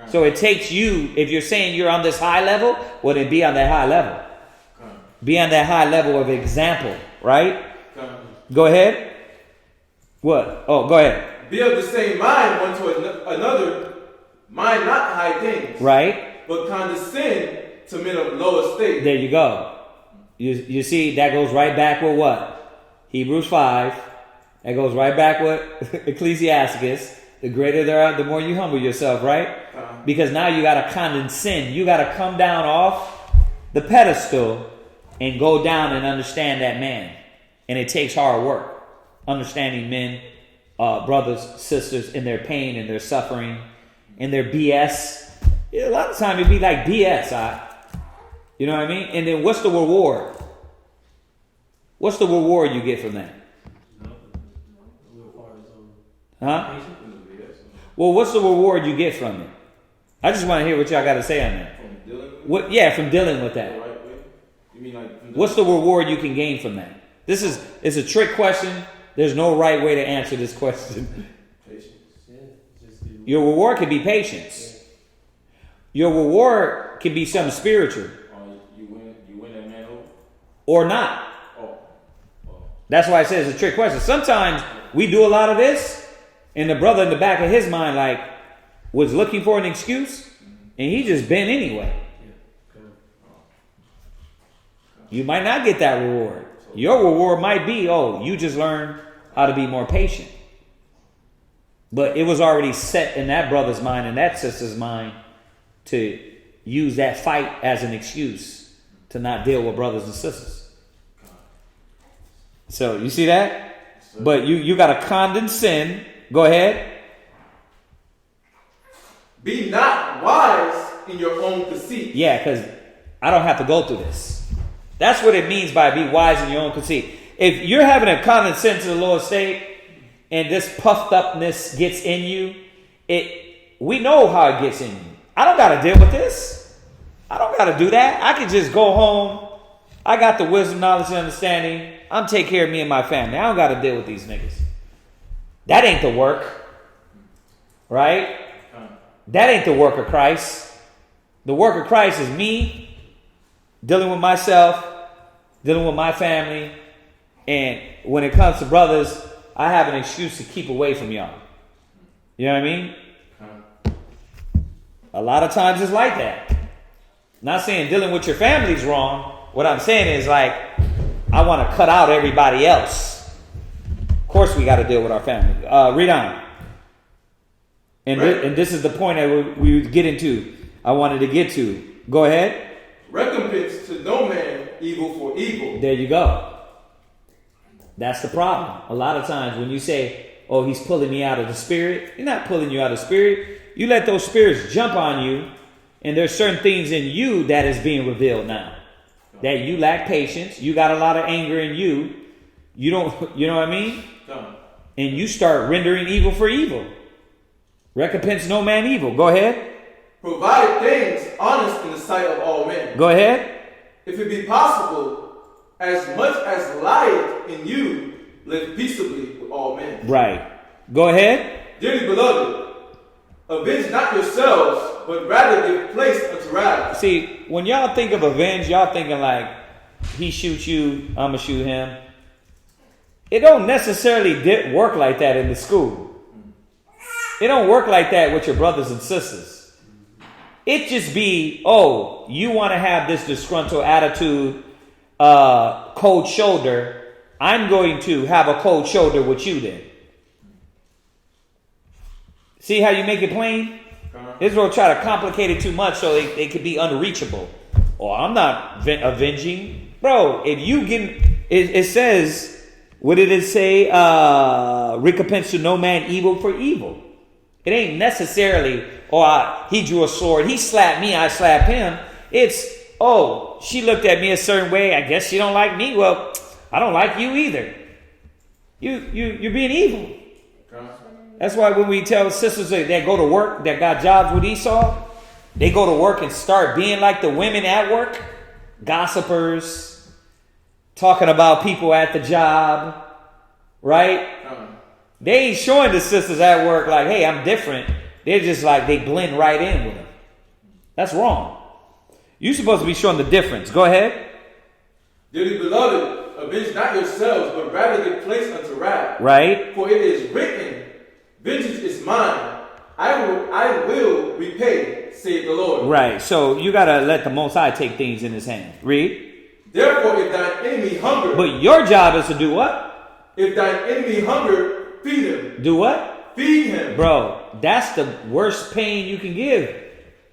So it takes you, if you're saying you're on this high level, well then be on that high level. Be on that high level of example, right? Go ahead. What? Oh, go ahead. Be of the same mind one toward another, mind not high things. Right. But condescend to men of low estate. There you go. You see, that goes right back with what? Hebrews 5. That goes right back with Ecclesiasticus. The greater there are, the more you humble yourself, right? Because now you got to condescend. You got to come down off the pedestal and go down and understand that man. And it takes hard work. Understanding men, brothers, sisters, in their pain and their suffering and their BS. A lot of times it'd be like BS. You know what I mean? And then what's the reward? What's the reward you get from that? Huh? Well, what's the reward you get from it? I just want to hear what y'all got to say on that. From dealing with What? Yeah, from dealing with that. the right way? You mean like What's the reward you can gain from that? It's a trick question. There's no right way to answer this question. patience? Your reward can be patience. Your reward can be something spiritual. You win that man over? Or not. Oh. That's why I say it's a trick question. Sometimes we do a lot of this, and the brother in the back of his mind like was looking for an excuse, and he just bent anyway. You might not get that reward. Your reward might be, oh, you just learned how to be more patient. But it was already set in that brother's mind and that sister's mind to use that fight as an excuse to not deal with brothers and sisters. So you see that? But you got to condescend. Go ahead. Be not wise in your own conceit. Yeah, because I don't have to go through this. That's what it means by be wise in your own conceit. If you're having a condescend to the lower state and this puffed upness gets in you, we know how it gets in you. I don't got to deal with this. I don't got to do that. I can just go home. I got the wisdom, knowledge, and understanding. I'm taking care of me and my family. I don't got to deal with these niggas. That ain't the work. Right? That ain't the work of Christ. The work of Christ is me dealing with myself, dealing with my family, and when it comes to brothers, I have an excuse to keep away from y'all. You know what I mean? A lot of times it's like that. Not saying dealing with your family's wrong. What I'm saying is like, I want to cut out everybody else. Of course we got to deal with our family. Read on. And, and this is the point that we get into. I wanted to get to. Go ahead. Recompense to no man evil for evil. There you go. That's the problem. A lot of times when you say, oh, he's pulling me out of the spirit, you're not pulling you out of the spirit. You let those spirits jump on you And there's certain things in you that is being revealed now. That you lack patience. You got a lot of anger in you. You don't, you know what I mean? And you start rendering evil for evil. Recompense no man evil. Go ahead. Provide things honest in the sight of all men. Go ahead. If it be possible, as much as lieth in you, live peaceably with all men. Right. Go ahead. Dearly beloved, avenge not yourselves, but rather give place unto wrath. See, when y'all think of avenge, y'all thinking like, he shoots you, I'ma shoot him. It don't necessarily work like that in the school. It don't work like that with your brothers and sisters. It just be, oh, you want to have this disgruntled attitude, cold shoulder. I'm going to have a cold shoulder with you then. See how you make it plain? Israel try to complicate it too much so they could be unreachable. Oh, I'm not avenging. Bro, if you get, it says, what did it say? Recompense to no man evil for evil. It ain't necessarily, he drew a sword, he slapped me, I slapped him. It's, she looked at me a certain way, I guess she don't like me. Well, I don't like you either. You're being evil. That's why when we tell sisters that go to work, that got jobs with Esau, they go to work and start being like the women at work. Gossipers, talking about people at the job, right? They ain't showing the sisters at work like, hey, I'm different. They're just like, they blend right in with them. That's wrong. You're supposed to be showing the difference. Go ahead. Dearly beloved, avenge not yourselves, but rather give place unto wrath. Right. For it is written, vengeance is mine. I will repay, saith the Lord. Right. So you got to let the Most High take things in his hand. Read. Therefore, if thine enemy hunger. But your job is to do what? If thine enemy hunger, feed him. Do what? Feed him. Bro, that's the worst pain you can give.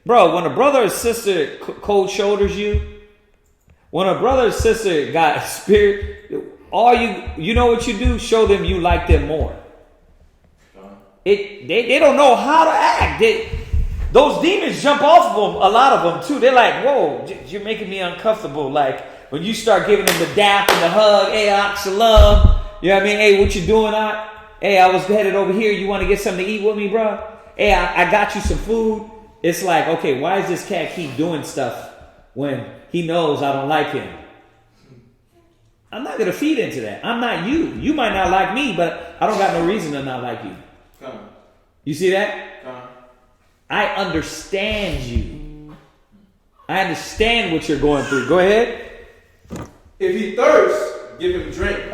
Bro, when a brother or sister cold shoulders you, when a brother or sister got spirit, you know what you do? Show them you like them more. They don't know how to act. Those demons jump off of them, a lot of them too. They're like, whoa, you're making me uncomfortable. Like when you start giving them the dap and the hug, hey, shalom. You know what I mean? Hey, what you doing, Hey, I was headed over here. You want to get something to eat with me, bro? Hey, I got you some food. It's like, okay, why does this cat keep doing stuff when he knows I don't like him? I'm not going to feed into that. I'm not you. You might not like me, but I don't got no reason to not like you. You see that? I understand you. I understand what you're going through. Go ahead. If he thirst, give him drink.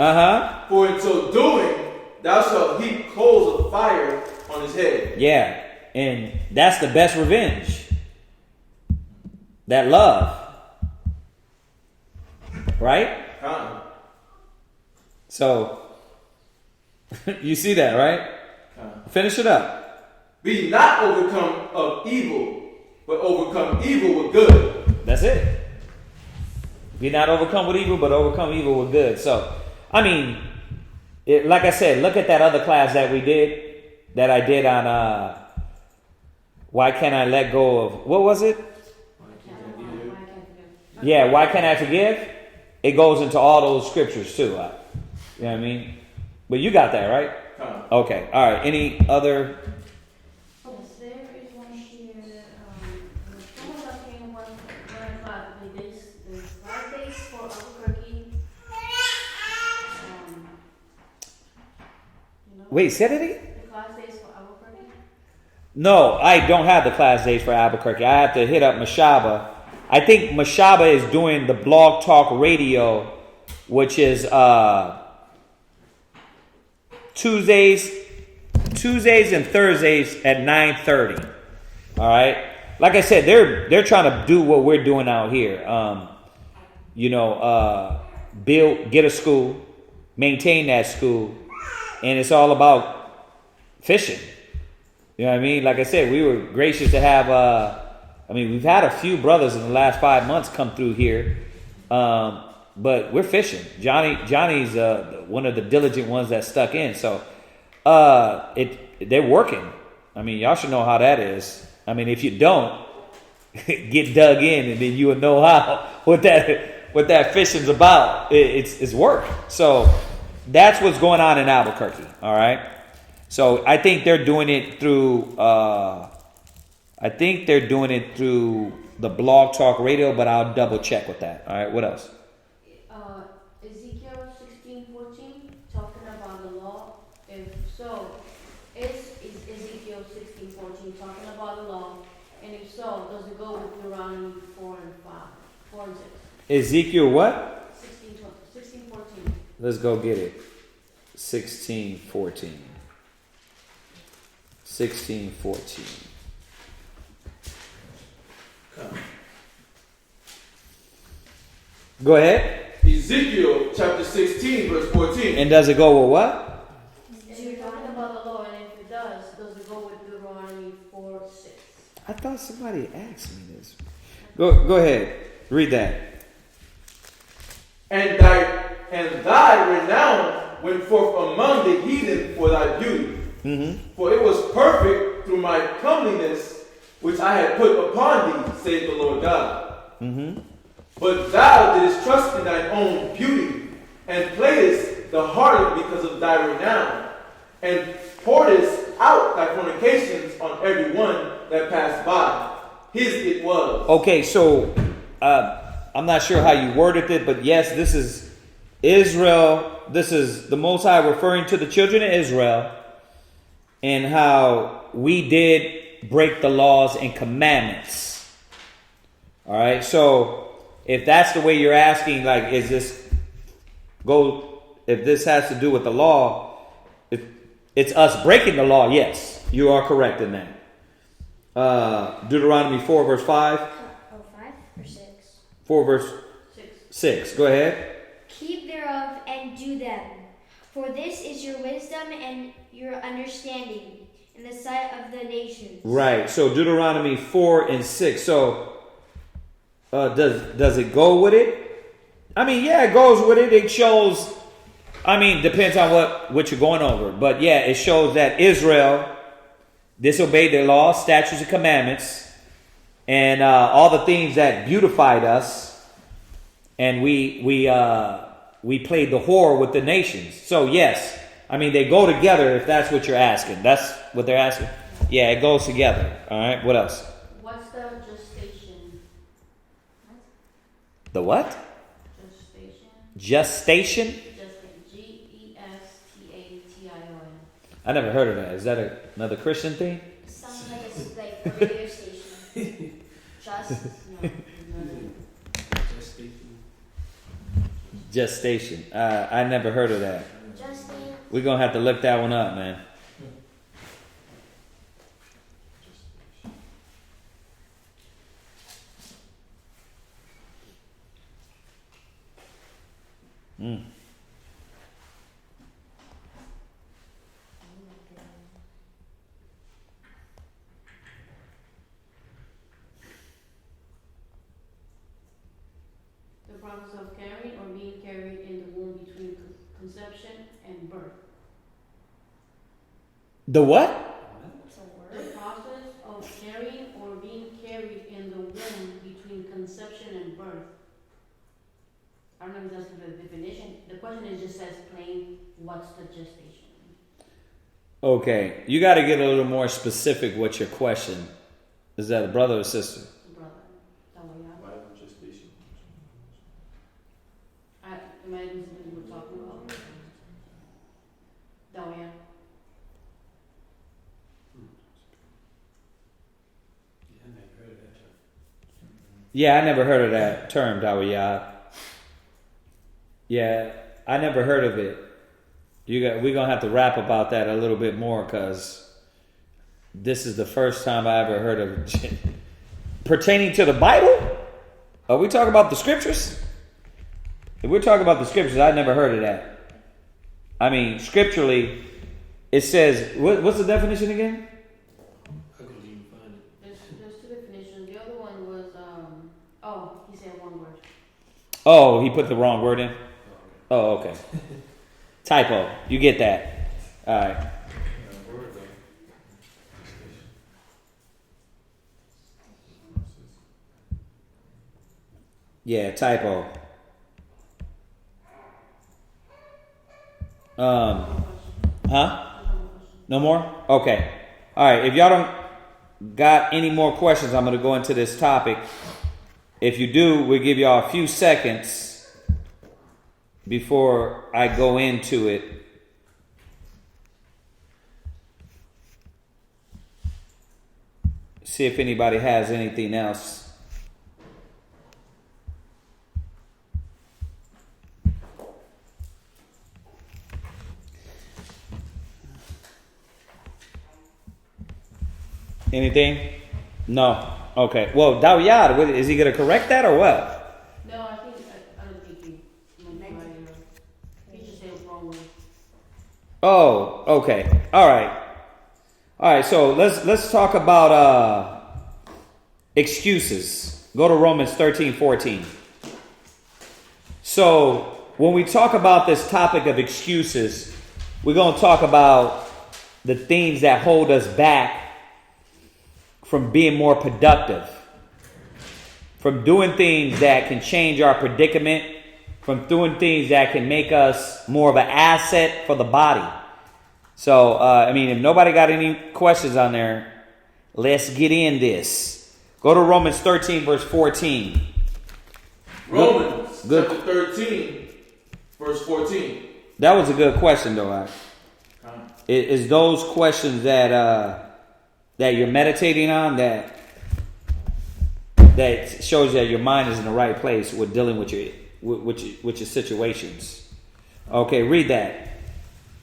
For in so doing, thou shalt heap coals of fire on his head. Yeah. And that's the best revenge. That love. Right? So, you see that, right? Finish it up. Be not overcome of evil, but overcome evil with good. That's it. Be not overcome with evil, but overcome evil with good. So, I mean, like I said, look at that other class that I did on why can't I let go of, what was it? Yeah, why can't I forgive? It goes into all those scriptures too. You know what I mean? But you got that, right? Okay. All right. Any other? Yes, there is one here. Someone that came one days, the 5 days for Albuquerque. Wait, say it again? The class days for Albuquerque? No, I don't have the class days for Albuquerque. I have to hit up Mashaba. I think Mashaba is doing the Blog Talk Radio, which is Tuesdays and Thursdays at 9:30. All right. Like I said, they're trying to do what we're doing out here. Get a school, maintain that school, and it's all about fishing. You know what I mean? Like I said, we were gracious to have. We've had a few brothers in the last 5 months come through here, but we're fishing. Johnny's one of the diligent ones that stuck in. So they're working. I mean, y'all should know how that is. I mean, if you don't, get dug in, and then you will know what that fishing's about. It's work. So that's what's going on in Albuquerque. All right. So I think they're doing it through. The Blog Talk Radio, but I'll double check with that. All right. What else? Ezekiel 16:14, talking about the law. If so, is Ezekiel 16:14 talking about the law? And if so, does it go with Deuteronomy 4 and 6? Ezekiel what? 16:14. Let's go get it. 16:14. 16:14. Go ahead. Ezekiel chapter 16, verse 14. And does it go with what? You're talking about the law, and if it does it go with Deuteronomy 4:6? I thought somebody asked me this. Go ahead. Read that. And thy renown went forth among the heathen for thy beauty. Mm-hmm. For it was perfect through my comeliness, which I had put upon thee, saith the Lord God. Mm-hmm. But thou didst trust in thine own beauty, and playedst the harlot because of thy renown, and pouredst out thy fornications on every one that passed by. His it was. Okay, so I'm not sure how you worded it, but yes, this is Israel. This is the Most High referring to the children of Israel and how we did break the laws and commandments. All right, so if that's the way you're asking, like, if this has to do with the law, it's us breaking the law. Yes, you are correct in that. Deuteronomy 4 verse 5. 5 or 6? 4 verse 6. Go ahead. Keep thereof and do them, for this is your wisdom and your understanding in the sight of the nations. Right. So Deuteronomy 4 and 6. So does it go with it? I mean, yeah, it goes with it. It shows. I mean, depends on what you're going over, but yeah, it shows that Israel disobeyed their laws, statutes, and commandments, and all the things that beautified us, and we played the whore with the nations. So yes, I mean they go together. If that's what you're asking, that's what they're asking. Yeah, it goes together. All right. What else? What's the gestation? The what? Gestation. Gestation? Gestation. I never heard of that. Is that another Christian thing? Sounds like it's like a radio station. Just No. Gestation. I never heard of that. Justin. We're going to have to look that one up, man. Mm. The process of carrying or being carried in the womb between conception and birth. The what? It's a The word. process of carrying or being carried in the womb between conception and birth. I don't know if that's the definition. The question is just says plain, what's the gestation? Okay, you got to get a little more specific with your question. Is that a brother or sister? Brother. Tawaya. Bible gestation. Imagine something we're talking about. Tawaya. Yeah, I never heard of that term, Dawiyah. Yeah, I never heard of it. We're gonna have to rap about that a little bit more because this is the first time I ever heard of pertaining to the Bible. Are we talking about the scriptures? If we're talking about the scriptures, I never heard of that. I mean, scripturally, it says what's the definition again? I couldn't even find it. There's two definitions. The other one was he said one word. Oh, he put the wrong word in. Oh, okay. Typo. You get that. All right. Yeah, typo. Huh? No more? Okay. All right. If y'all don't got any more questions, I'm going to go into this topic. If you do, we'll give y'all a few seconds before I go into it. See if anybody has anything else. Anything? No. Okay. Well, Dawiyad, is he going to correct that or what? No, I don't think he just said wrong. Oh, okay. All right. All right. So let's talk about excuses. Go to Romans 13:14. So when we talk about this topic of excuses, we're going to talk about the things that hold us back from being more productive, from doing things that can change our predicament, from doing things that can make us more of an asset for the body. So, if nobody got any questions on there, let's get in this. Go to Romans 13, verse 14. Romans Good. chapter 13, verse 14. That was a good question, though. Is those questions that you're meditating on that shows that your mind is in the right place with dealing with your situations? Okay, read that.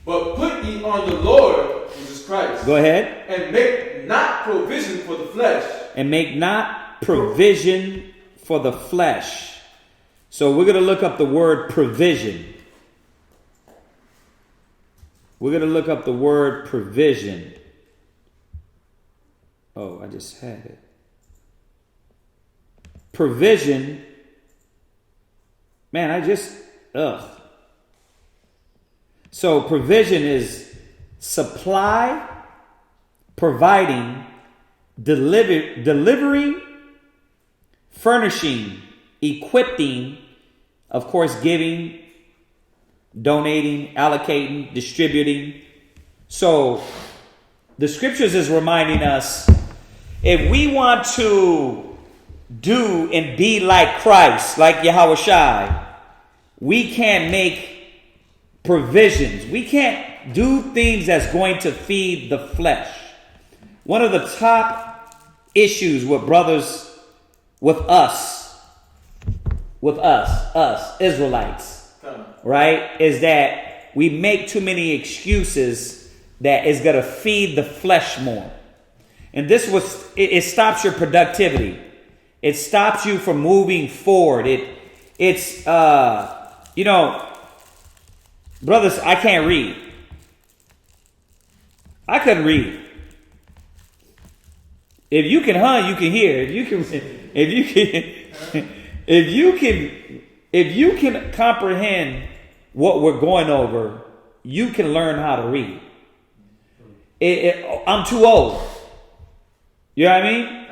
But put ye on the Lord Jesus Christ. Go ahead. And make not provision for the flesh. And make not provision for the flesh. So we're going to look up the word provision. We're going to look up the word provision. Oh, I just had it. Provision. Man, So provision is supply, providing, delivering, furnishing, equipping, of course, giving, donating, allocating, distributing. So the scriptures is reminding us, if we want to do and be like Christ, like Yahushua, we can't make provisions. We can't do things that's going to feed the flesh. One of the top issues with brothers, with us Israelites, right, is that we make too many excuses that is going to feed the flesh more. And it stops your productivity. It stops you from moving forward. Brothers, I can't read. I couldn't read. If you can hunt, you can hear. If you can comprehend what we're going over, you can learn how to read. I'm too old. You know what I mean?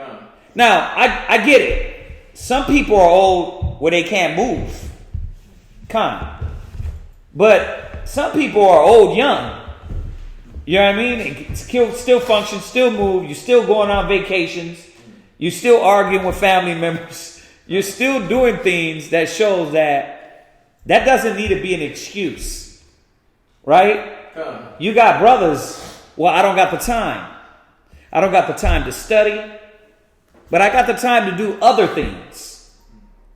Now, I get it. Some people are old where they can't move. But some people are old young. You know what I mean? Still function, still move. You're still going on vacations. You're still arguing with family members. You're still doing things that shows that doesn't need to be an excuse. Right? You got brothers, well, I don't got the time. I don't got the time to study. But I got the time to do other things.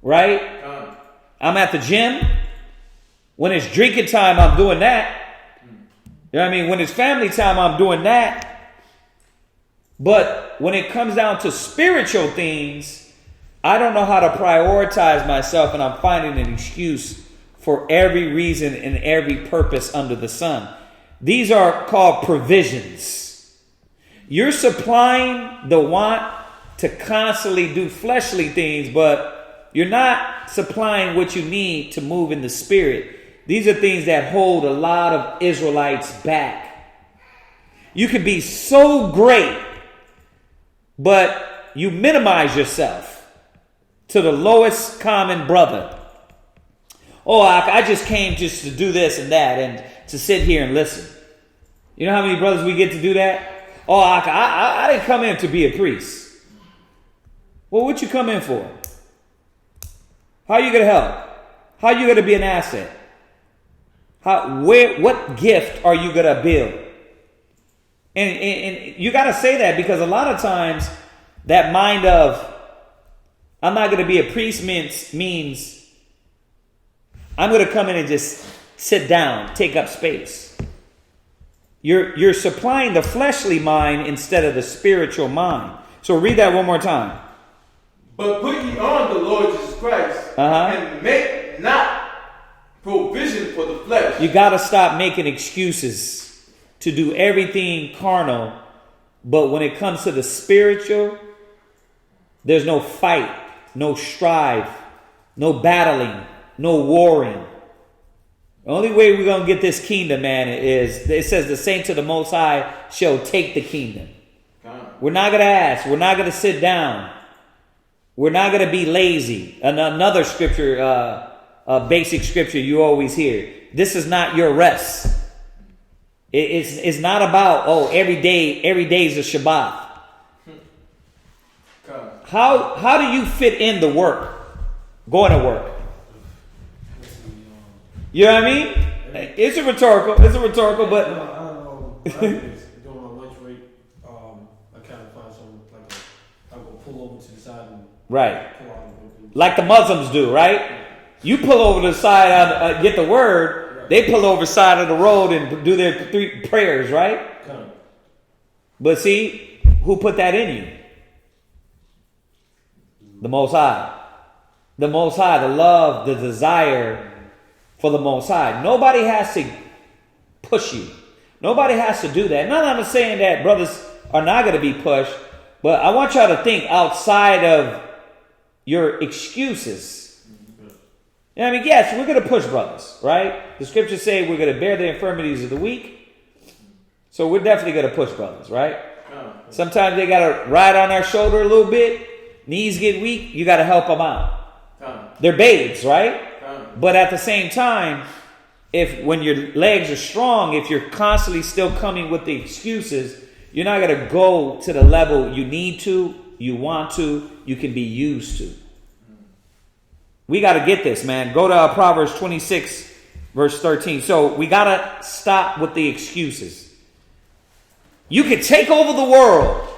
Right? I'm at the gym. When it's drinking time, I'm doing that. You know what I mean? When it's family time, I'm doing that. But when it comes down to spiritual things, I don't know how to prioritize myself, and I'm finding an excuse for every reason and every purpose under the sun. These are called provisions. You're supplying the want to constantly do fleshly things, but you're not supplying what you need to move in the spirit. These are things that hold a lot of Israelites back. You can be so great, but you minimize yourself. to the lowest common brother. Oh, I just came just to do this and that and to sit here and listen. You know how many brothers we get to do that? Oh, I didn't come in to be a priest. Well, what you come in for? How are you going to help? How are you going to be an asset? What gift are you going to build? And you got to say that, because a lot of times that mind of I'm not going to be a priest means I'm going to come in and just sit down, take up space. You're supplying the fleshly mind instead of the spiritual mind. So read that one more time. But put ye on the Lord Jesus Christ, and make not provision for the flesh. You got to stop making excuses to do everything carnal. But when it comes to the spiritual, there's no fight, no strive, no battling, no warring. The only way we're going to get this kingdom, man, is it says the saints of the Most High shall take the kingdom. We're not going to ask. We're not going to sit down. We're not going to be lazy. Another scripture, basic scripture you always hear. This is not your rest. It's not about, every day is a Shabbat. How do you fit in the work? Going to work. You know what I mean? It's a rhetorical, but I don't know. I was doing my lunch break. I kind of find something like I'll go pull over to the side and right, pull out and like the Muslims do, right? You pull over to the side, get the word. They pull over the side of the road and do their 3 prayers, right? kind of. But see, who put that in you? The Most High. The Most High, the love, the desire for the Most High. Nobody has to push you. Nobody has to do that. Not that I'm saying that brothers are not going to be pushed, but I want y'all to think outside of your excuses. You know what I mean? Yes, we're going to push brothers, right? The scriptures say we're going to bear the infirmities of the weak. So we're definitely going to push brothers, right? Sometimes they got to ride on our shoulder a little bit. Knees get weak. You got to help them out. They're babes, right? But at the same time, when your legs are strong, if you're constantly still coming with the excuses, you're not going to go to the level you need to, you want to, you can be used to. We got to get this, man. Go to Proverbs 26, verse 13. So we got to stop with the excuses. You can take over the world,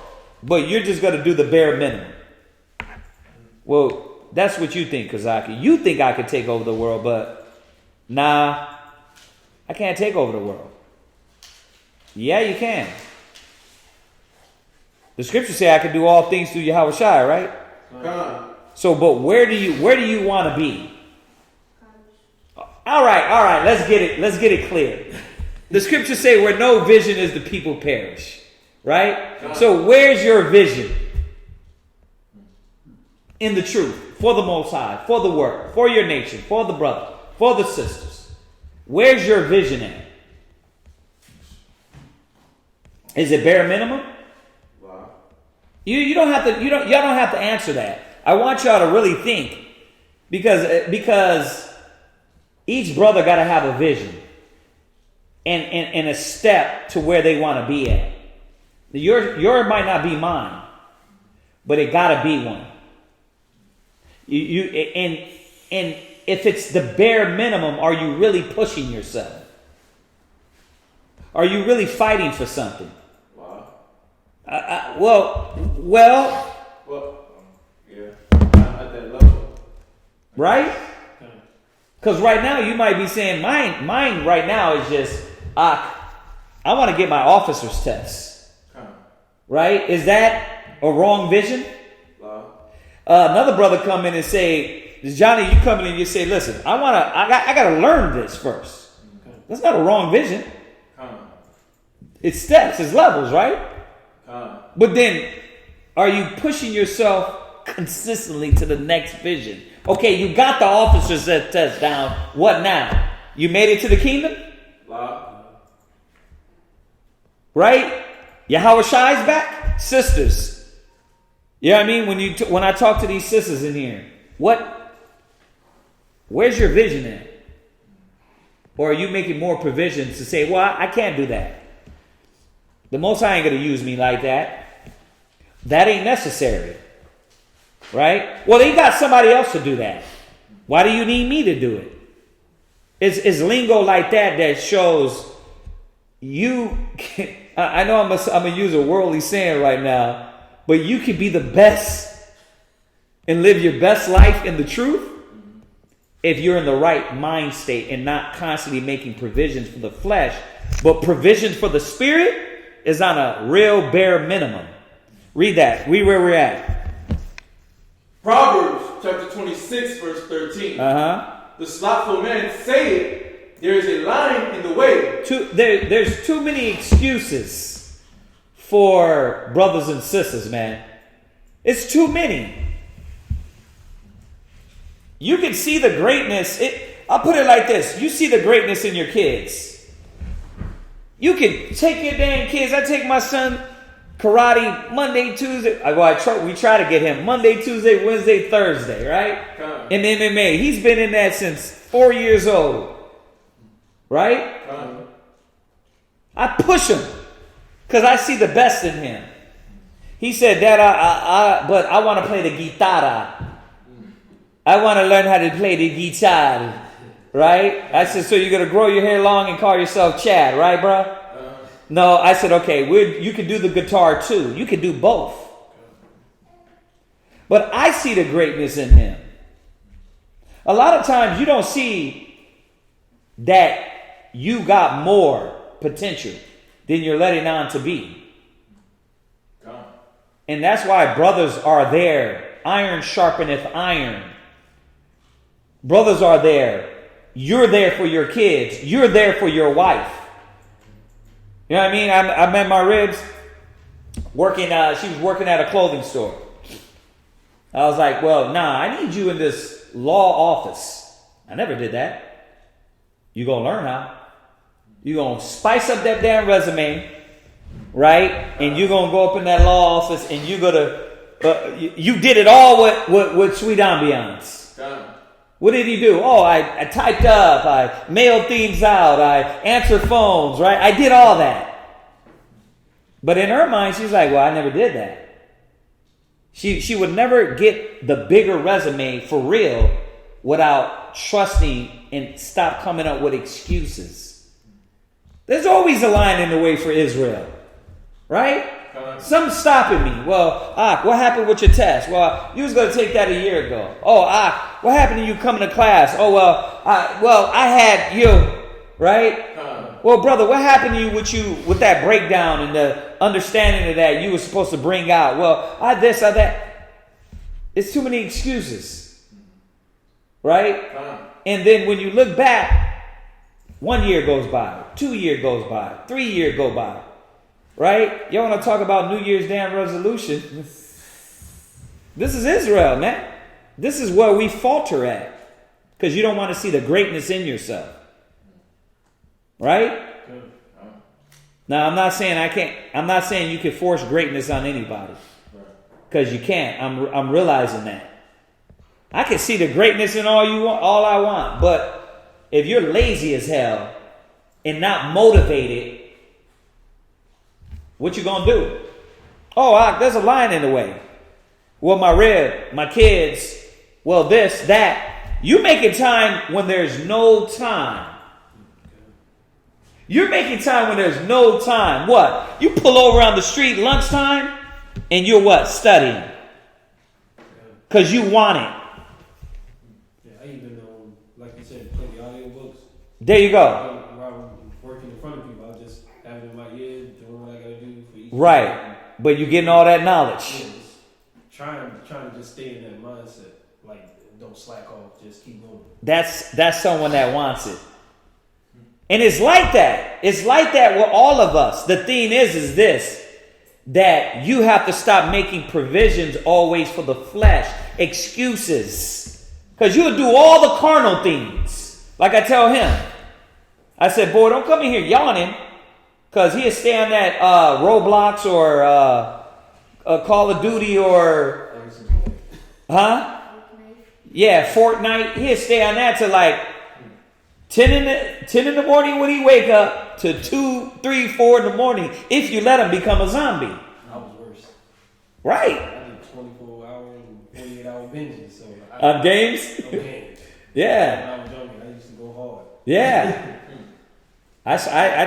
but you're just going to do the bare minimum. Well, that's what you think, Kazaki. You think I could take over the world, but nah, I can't take over the world. Yeah, you can. The scriptures say I can do all things through Yahweh Shai, right? So, but where do you want to be? All right. Let's get it clear. The scriptures say where no vision is, the people perish, right? So, where's your vision? In the truth, for the Most High, for the work, for your nation, for the brother, for the sisters. Where's your vision at? Is it bare minimum? Wow. Y'all don't have to answer that. I want y'all to really think, because each brother got to have a vision and a step to where they want to be at. Your might not be mine, but it got to be one. And if it's the bare minimum, are you really pushing yourself? Are you really fighting for something? Wow. Well, yeah, at that level, right? Because right now you might be saying mine right now is just I want to get my officer's test. Right? Is that a wrong vision? Another brother come in and say, Johnny, you come in and you say, listen, I got to learn this first. That's not a wrong vision. It's steps, it's levels, right? But then, are you pushing yourself consistently to the next vision? Okay, you got the officer's test down. What now? You made it to the kingdom? Right? Yahweh Shai's back? Sisters. You know what I mean? When I talk to these sisters in here, Where's your vision at? Or are you making more provisions to say, well, I can't do that. The Most High ain't going to use me like that. That ain't necessary. Right? Well, they got somebody else to do that. Why do you need me to do it? It's lingo like that shows you can, I know I'm going to use a worldly saying right now, but you can be the best and live your best life in the truth if you're in the right mind state and not constantly making provisions for the flesh, but provisions for the spirit is on a real bare minimum. Read that. Read where we're at. Proverbs chapter 26, verse 13. The slothful man saith, there is a line in the way. There's too many excuses for brothers and sisters, man. It's too many. You can see the greatness. I'll put it like this. You see the greatness in your kids. You can take your damn kids. I take my son karate Monday, Tuesday. We try to get him Monday, Tuesday, Wednesday, Thursday, right? In MMA. He's been in that since 4 years old. Right? I push him because I see the best in him. He said, Dad, but I want to play the guitarra. I want to learn how to play the guitar. Right? I said, so you're going to grow your hair long and call yourself Chad, right, bro? No, I said, okay, you can do the guitar too. You can do both. But I see the greatness in him. A lot of times you don't see that you got more potential than you're letting on to be. And that's why brothers are there. Iron sharpeneth iron. Brothers are there. You're there for your kids. You're there for your wife. You know what I mean? I met my ribs working. She was working at a clothing store. I was like, well, nah, I need you in this law office. I never did that. You gonna learn how. You gonna spice up that damn resume, right? And you gonna go up in that law office and you gonna you did it all with sweet ambiance. What did he do? Oh, I typed up, I mailed things out, I answered phones, right? I did all that. But in her mind, she's like, well, I never did that. She would never get the bigger resume for real without trusting and stop coming up with excuses. There's always a line in the way for Israel, right? Something's stopping me. Well, what happened with your test? Well, you was going to take that a year ago. Oh, what happened to you coming to class? Oh, I had you, right? Well, brother, what happened to you with that breakdown and the understanding of that you were supposed to bring out? Well, this, that. It's too many excuses, right? And then when you look back, 1 year goes by, 2 years goes by, 3 years go by. Right? Y'all want to talk about New Year's damn resolution? This is Israel, man. This is where we falter at. Because you don't want to see the greatness in yourself. Right? Now, I'm not saying you can force greatness on anybody. Because you can't. I'm realizing that. I can see the greatness in all I want. But if you're lazy as hell and not motivated, what you gonna do? Oh, there's a line in the way. Well, my rib, my kids, well, this, that. You making time when there's no time. You're making time when there's no time. What? You pull over on the street lunchtime and you're what? Studying. Because you want it. Yeah, I even, like you said, play the audiobooks. There you go. While I'm working in front of people, I just have it in my ear, doing what I gotta do for each Right. But you're getting all that knowledge. Yeah, trying to just stay in that mindset. Like, don't slack off, just keep going. That's someone that wants it. And it's like that. It's like that with all of us. The thing is this, that you have to stop making provisions always for the flesh. Excuses. Because you'll do all the carnal things. Like I tell him. I said, boy, don't come in here yawning. Because he'll stay on that Roblox or Call of Duty or... Huh? Yeah, Fortnite. He'll stay on that till like 10 in the morning when he wake up to 2, 3, 4 in the morning. If you let him become a zombie. I was worse. Right. I did 24 hours and 48-hour binges. So On games? Okay. Yeah. When I was younger, I used to go hard. Yeah. I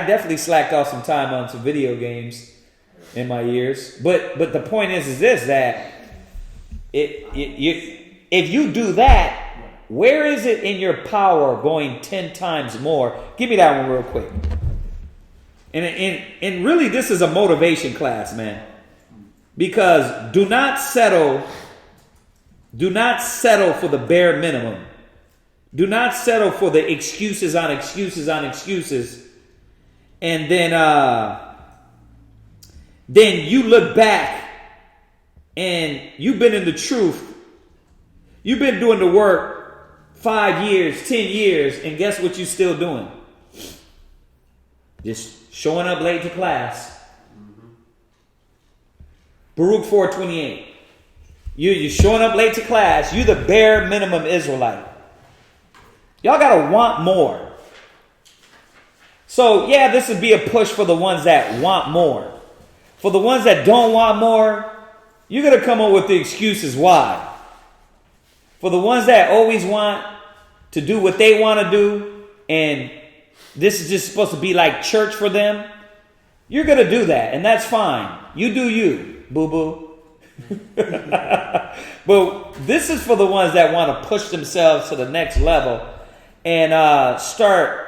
definitely slacked off some time on some video games in my years. But the point is this, that if you do that, where is it in your power going 10 times more? Give me that one real quick. And really, this is a motivation class, man. Because do not settle for the bare minimum. Do not settle for the excuses on excuses on excuses. And then you look back and you've been in the truth. You've been doing the work 5 years, 10 years, and guess what you're still doing? Just showing up late to class. Baruch 4:28. You're showing up late to class. You're the bare minimum Israelite. Y'all gotta want more. So yeah, this would be a push for the ones that want more. For the ones that don't want more, you're gonna come up with the excuses why. For the ones that always want to do what they want to do, and this is just supposed to be like church for them, you're going to do that, and that's fine. You do you, boo-boo. But this is for the ones that want to push themselves to the next level and start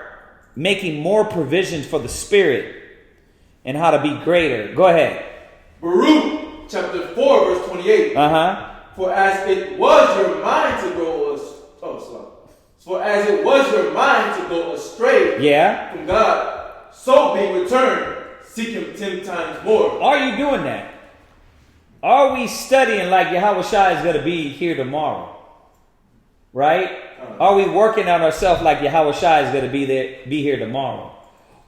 making more provisions for the Spirit and how to be greater. Go ahead. Baruch chapter 4 verse 28. For as it was your mind to go astray from God, so be returned, seek Him 10 times more. Are you doing that? Are we studying like Yahweh Shai is going to be here tomorrow? Right? Are we working on ourselves like Yahweh Shai is going to be here tomorrow?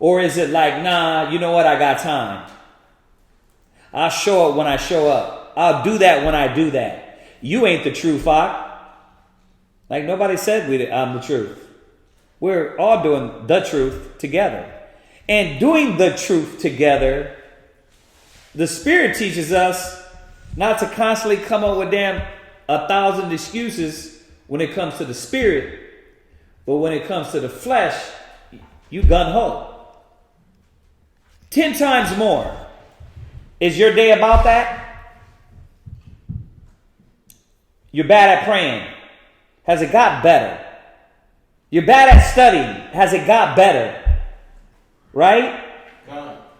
Or is it like, nah, you know what? I got time. I'll show up when I show up. I'll do that when I do that. You ain't the truth, Fox. Like nobody said I'm the truth. We're all doing the truth together. And doing the truth together, the Spirit teaches us not to constantly come up with 1,000 excuses when it comes to the Spirit. But when it comes to the flesh, you gun-ho. 10 times more. Is your day about that? You're bad at praying. Has it got better? You're bad at studying. Has it got better? Right?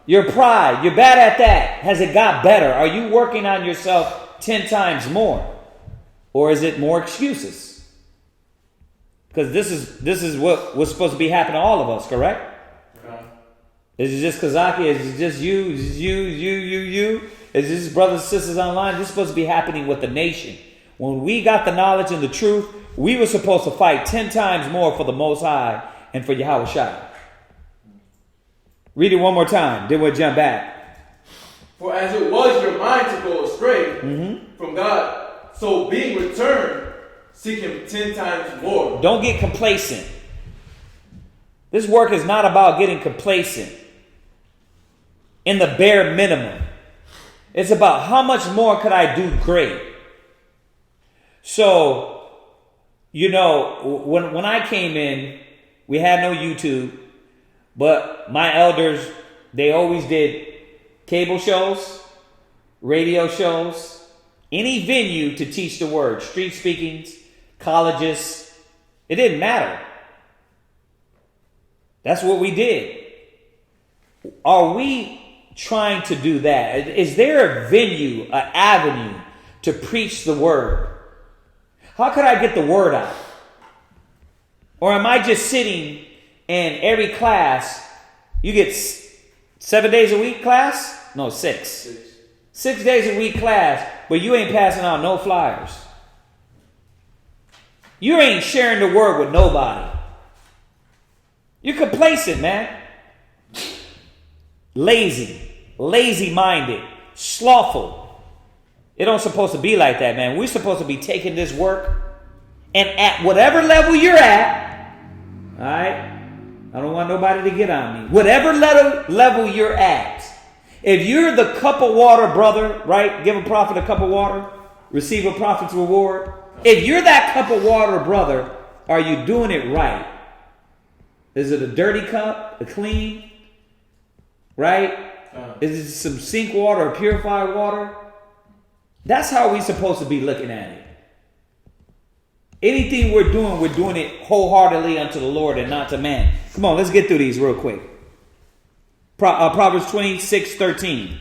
Your pride. You're bad at that. Has it got better? Are you working on yourself 10 times more? Or is it more excuses? Because this is what was supposed to be happening to all of us, correct? Is it just Kazaki? Is it just you? Is it you? Is this brothers and sisters online? This is supposed to be happening with the nation. When we got the knowledge and the truth, we were supposed to fight 10 times more for the Most High and for Yahweh Shai. Read it one more time. Then we'll jump back. For as it was your mind to go astray from God, so being returned, seek Him 10 times more. Don't get complacent. This work is not about getting complacent in the bare minimum. It's about how much more could I do great. So, when I came in, we had no YouTube, but my elders, they always did cable shows, radio shows, any venue to teach the word, street speakings, colleges. It didn't matter. That's what we did. Are we trying to do that? Is there a venue, an avenue to preach the word? How could I get the word out? Or am I just sitting in every class? You get 7 days a week class? No, 6. 6 days a week class, but you ain't passing out no flyers. You ain't sharing the word with nobody. You're complacent, man. Lazy-minded, slothful. It don't supposed to be like that, man. We're supposed to be taking this work And at whatever level you're at, all right, I don't want nobody to get on me. Whatever level you're at, if you're the cup of water brother, right, give a prophet a cup of water, receive a prophet's reward. If you're that cup of water brother, are you doing it right? Is it a dirty cup, a clean, right? Is it some sink water or purified water? That's how we're supposed to be looking at it. Anything we're doing it wholeheartedly unto the Lord and not to man. Come on, let's get through these real quick. Proverbs 26:13.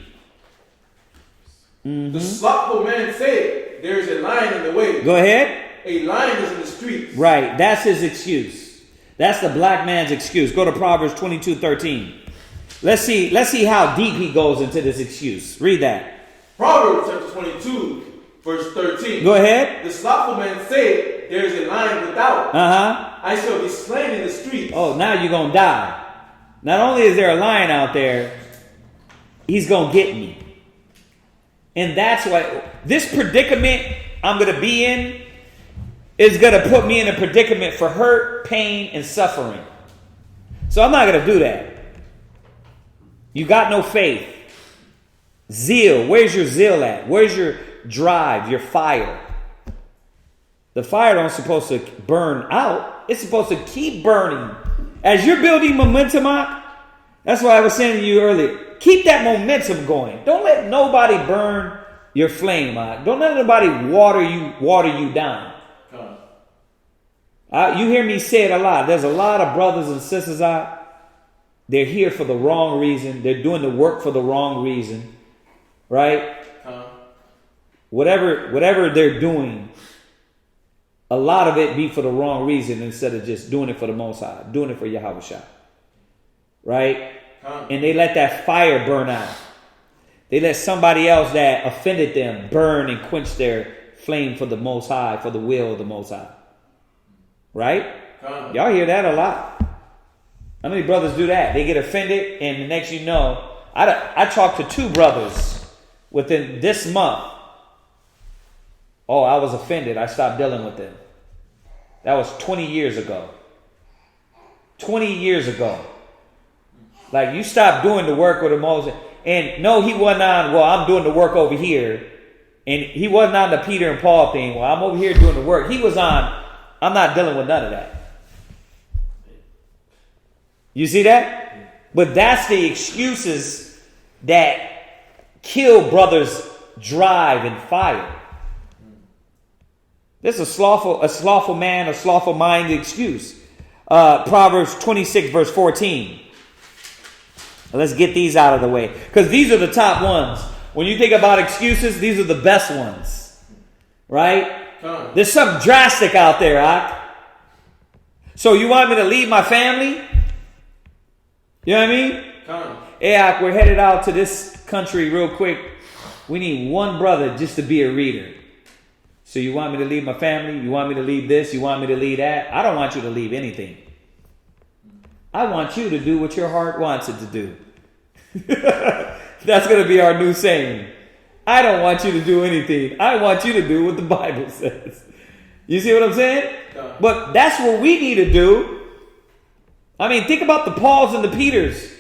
The slothful man said, there is a lion in the way. Go ahead. A lion is in the streets. Right, that's his excuse. That's the black man's excuse. Go to Proverbs 22:13. Let's see how deep he goes into this excuse. Read that. Proverbs chapter 22, verse 13. Go ahead. The slothful man said, there is a lion without. I shall be slain in the streets. Oh, now you're going to die. Not only is there a lion out there, he's going to get me. And that's why this predicament I'm going to be in is going to put me in a predicament for hurt, pain, and suffering. So I'm not going to do that. You got no faith. Zeal. Where's your zeal at? Where's your drive, your fire? The fire don't supposed to burn out. It's supposed to keep burning. As you're building momentum up, that's why I was saying to you earlier, keep that momentum going. Don't let nobody burn your flame out. Don't let nobody water you down. You hear me say it a lot. There's a lot of brothers and sisters out. They're here for the wrong reason. They're doing the work for the wrong reason. Right? Whatever they're doing, a lot of it be for the wrong reason instead of just doing it for the Most High, doing it for Yahweh Shah. Right? And they let that fire burn out. They let somebody else that offended them burn and quench their flame for the Most High, for the will of the Most High. Right? Y'all hear that a lot. How many brothers do that? They get offended, and the next you know, I talked to 2 brothers within this month. Oh, I was offended. I stopped dealing with them. That was 20 years ago. 20 years ago. Like, you stopped doing the work with Moses. And no, he wasn't on, well, I'm doing the work over here. And he wasn't on the Peter and Paul thing. Well, I'm over here doing the work. He was on, I'm not dealing with none of that. You see that? But that's the excuses that kill brothers' drive and fire. This is a slothful man, a slothful mind excuse. Proverbs 26 verse 14. Let's get these out of the way. Because these are the top ones. When you think about excuses, these are the best ones. Right? There's something drastic out there, Ak. So you want me to leave my family? You know what I mean? Hey, Ak, we're headed out to this country real quick. We need one brother just to be a reader. So you want me to leave my family? You want me to leave this? You want me to leave that? I don't want you to leave anything. I want you to do what your heart wants it to do. That's going to be our new saying. I don't want you to do anything. I want you to do what the Bible says. You see what I'm saying? But that's what we need to do. I mean, think about the Pauls and the Peters.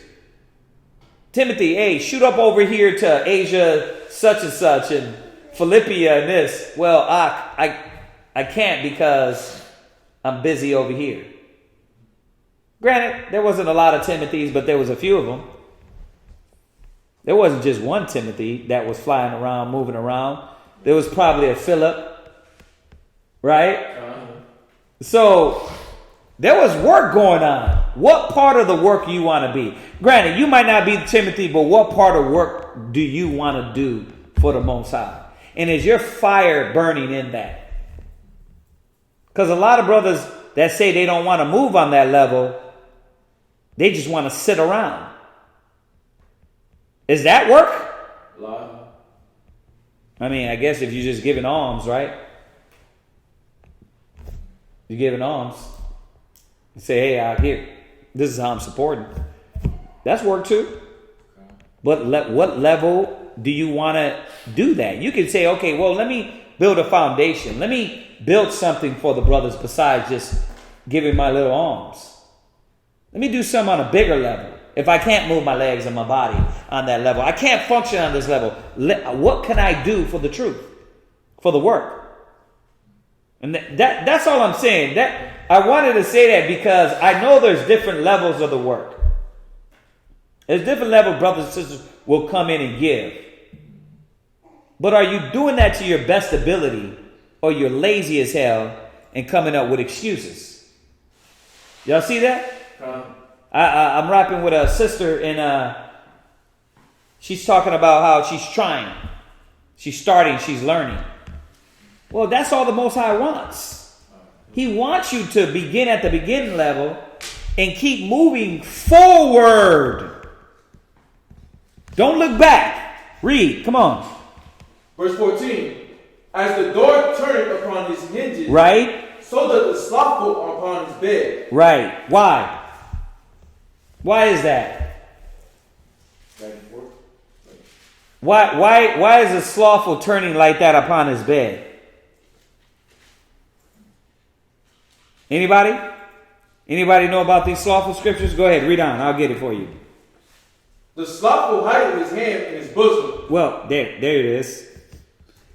Timothy, hey, shoot up over here to Asia such and such and Philippia and this. Well, I can't because I'm busy over here. Granted, there wasn't a lot of Timothys, but there was a few of them. There wasn't just one Timothy that was flying around, moving around. There was probably a Philip, right? So there was work going on. What part of the work you want to be? Granted, you might not be Timothy, but what part of work do you want to do for the Most High? And is your fire burning in that? Because a lot of brothers that say they don't want to move on that level, they just want to sit around. Is that work? I mean, I guess if you're just giving alms, right? You're giving alms. You say, hey, out here, this is how I'm supporting. That's work too. But what level do you want to do that? You can say, okay, well, let me build a foundation. Let me build something for the brothers besides just giving my little alms. Let me do something on a bigger level. If I can't move my legs and my body on that level, I can't function on this level. What can I do for the truth, for the work? And that's all I'm saying. That I wanted to say that because I know there's different levels of the work. There's different levels brothers and sisters will come in and give. But are you doing that to your best ability, or you're lazy as hell and coming up with excuses? Y'all see that? I'm rapping with a sister, and she's talking about how she's trying. She's starting, she's learning. Well, that's all the Most High wants. He wants you to begin at the beginning level and keep moving forward. Don't look back. Read, come on. Verse 14. As the door turneth upon his hinges, Right? so does the slothful upon his bed. Right. Why? Why is that? Back and forth. Why is a slothful turning like that upon his bed? Anybody? Anybody know about these slothful scriptures? Go ahead, read on. I'll get it for you. The slothful hideth his hand in his bosom. Well, there it is.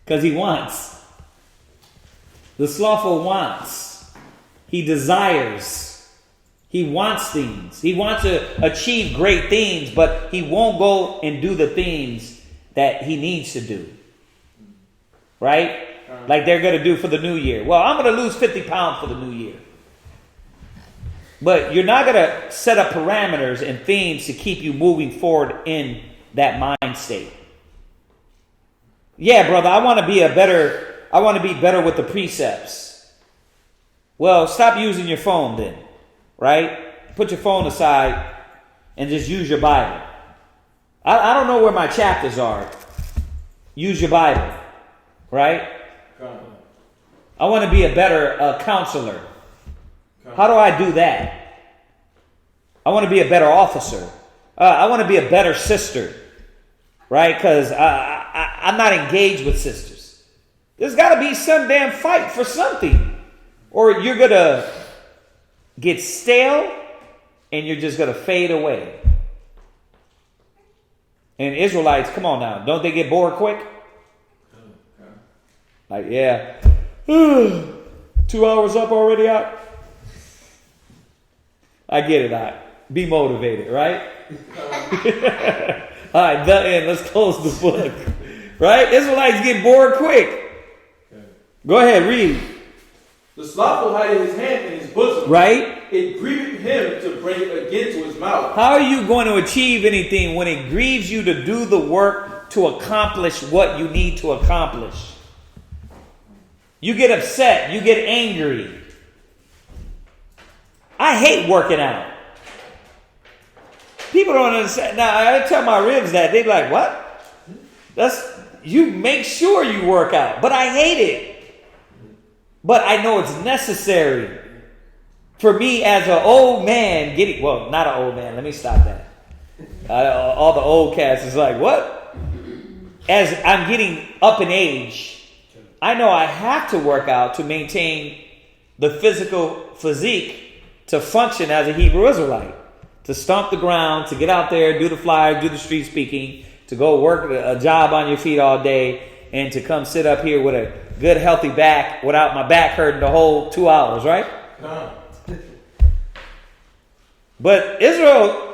Because he wants. The slothful wants. He desires. He wants things. He wants to achieve great things, but he won't go and do the things that he needs to do. Right? Like they're going to do for the new year. Well, I'm going to lose 50 pounds for the new year. But you're not going to set up parameters and themes to keep you moving forward in that mind state. Yeah, brother, I want to be better with the precepts. Well, stop using your phone then, right? Put your phone aside and just use your Bible. I don't know where my chapters are. Use your Bible, right? I want to be a better counselor. How do I do that? I want to be a better officer. I want to be a better sister, right? Because I'm not engaged with sisters. There's got to be some damn fight for something, or you're going to get stale and you're just going to fade away. And Israelites, come on now, don't they get bored quick? Like, yeah, 2 hours up already out. I get it. Be motivated, right? All right, the end. Let's close the book. Right? Israelites get bored quick. Go ahead, read. The slothful hideth his hand in his bosom. Right? It grieveth him to bring it again to his mouth. How are you going to achieve anything when it grieves you to do the work to accomplish what you need to accomplish? You get upset. You get angry. I hate working out. People don't understand. Now, I tell my ribs that. They're like, what? You make sure you work out. But I hate it. But I know it's necessary for me as an old man not an old man. Let me stop that. All the old cats is like, what? As I'm getting up in age, I know I have to work out to maintain the physical physique to function as a Hebrew Israelite. To stomp the ground, to get out there, do the flyers, do the street speaking, to go work a job on your feet all day, and to come sit up here with a good healthy back without my back hurting the whole 2 hours, right? No. But Israel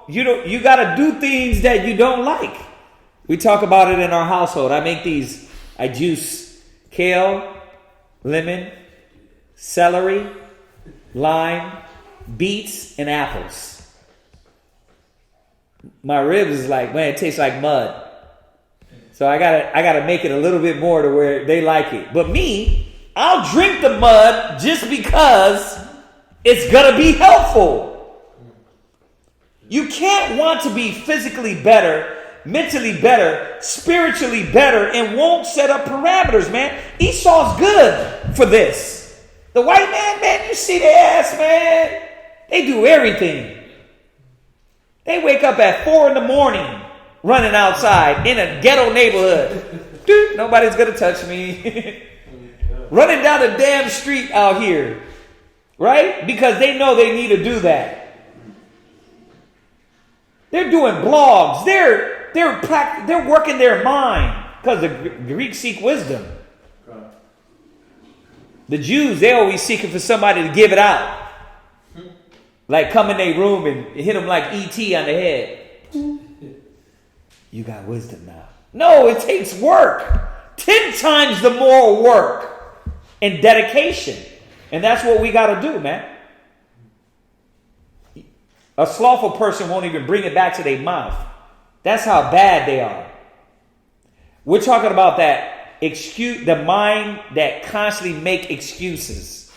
you got to do things that you don't like. We talk about it in our household. I juice kale, lemon, celery, lime, beets, and apples. My ribs is like, man, it tastes like mud. So I gotta make it a little bit more to where they like it. But me, I'll drink the mud just because it's gonna be helpful. You can't want to be physically better, mentally better, spiritually better, and won't set up parameters, man. Esau's good for this. The white man, you see their ass, man. They do everything. They wake up at 4 a.m. running outside in a ghetto neighborhood. Dude, nobody's going to touch me. running down the damn street out here, right? Because they know they need to do that. They're doing blogs. They're working their mind because the Greeks seek wisdom. The Jews, they always seeking for somebody to give it out. Like come in their room and hit them like E.T. on the head. You got wisdom now. No, it takes work. 10 times the more work and dedication. And that's what we got to do, man. A slothful person won't even bring it back to their mouth. That's how bad they are. We're talking about that excuse, the mind that constantly make excuses.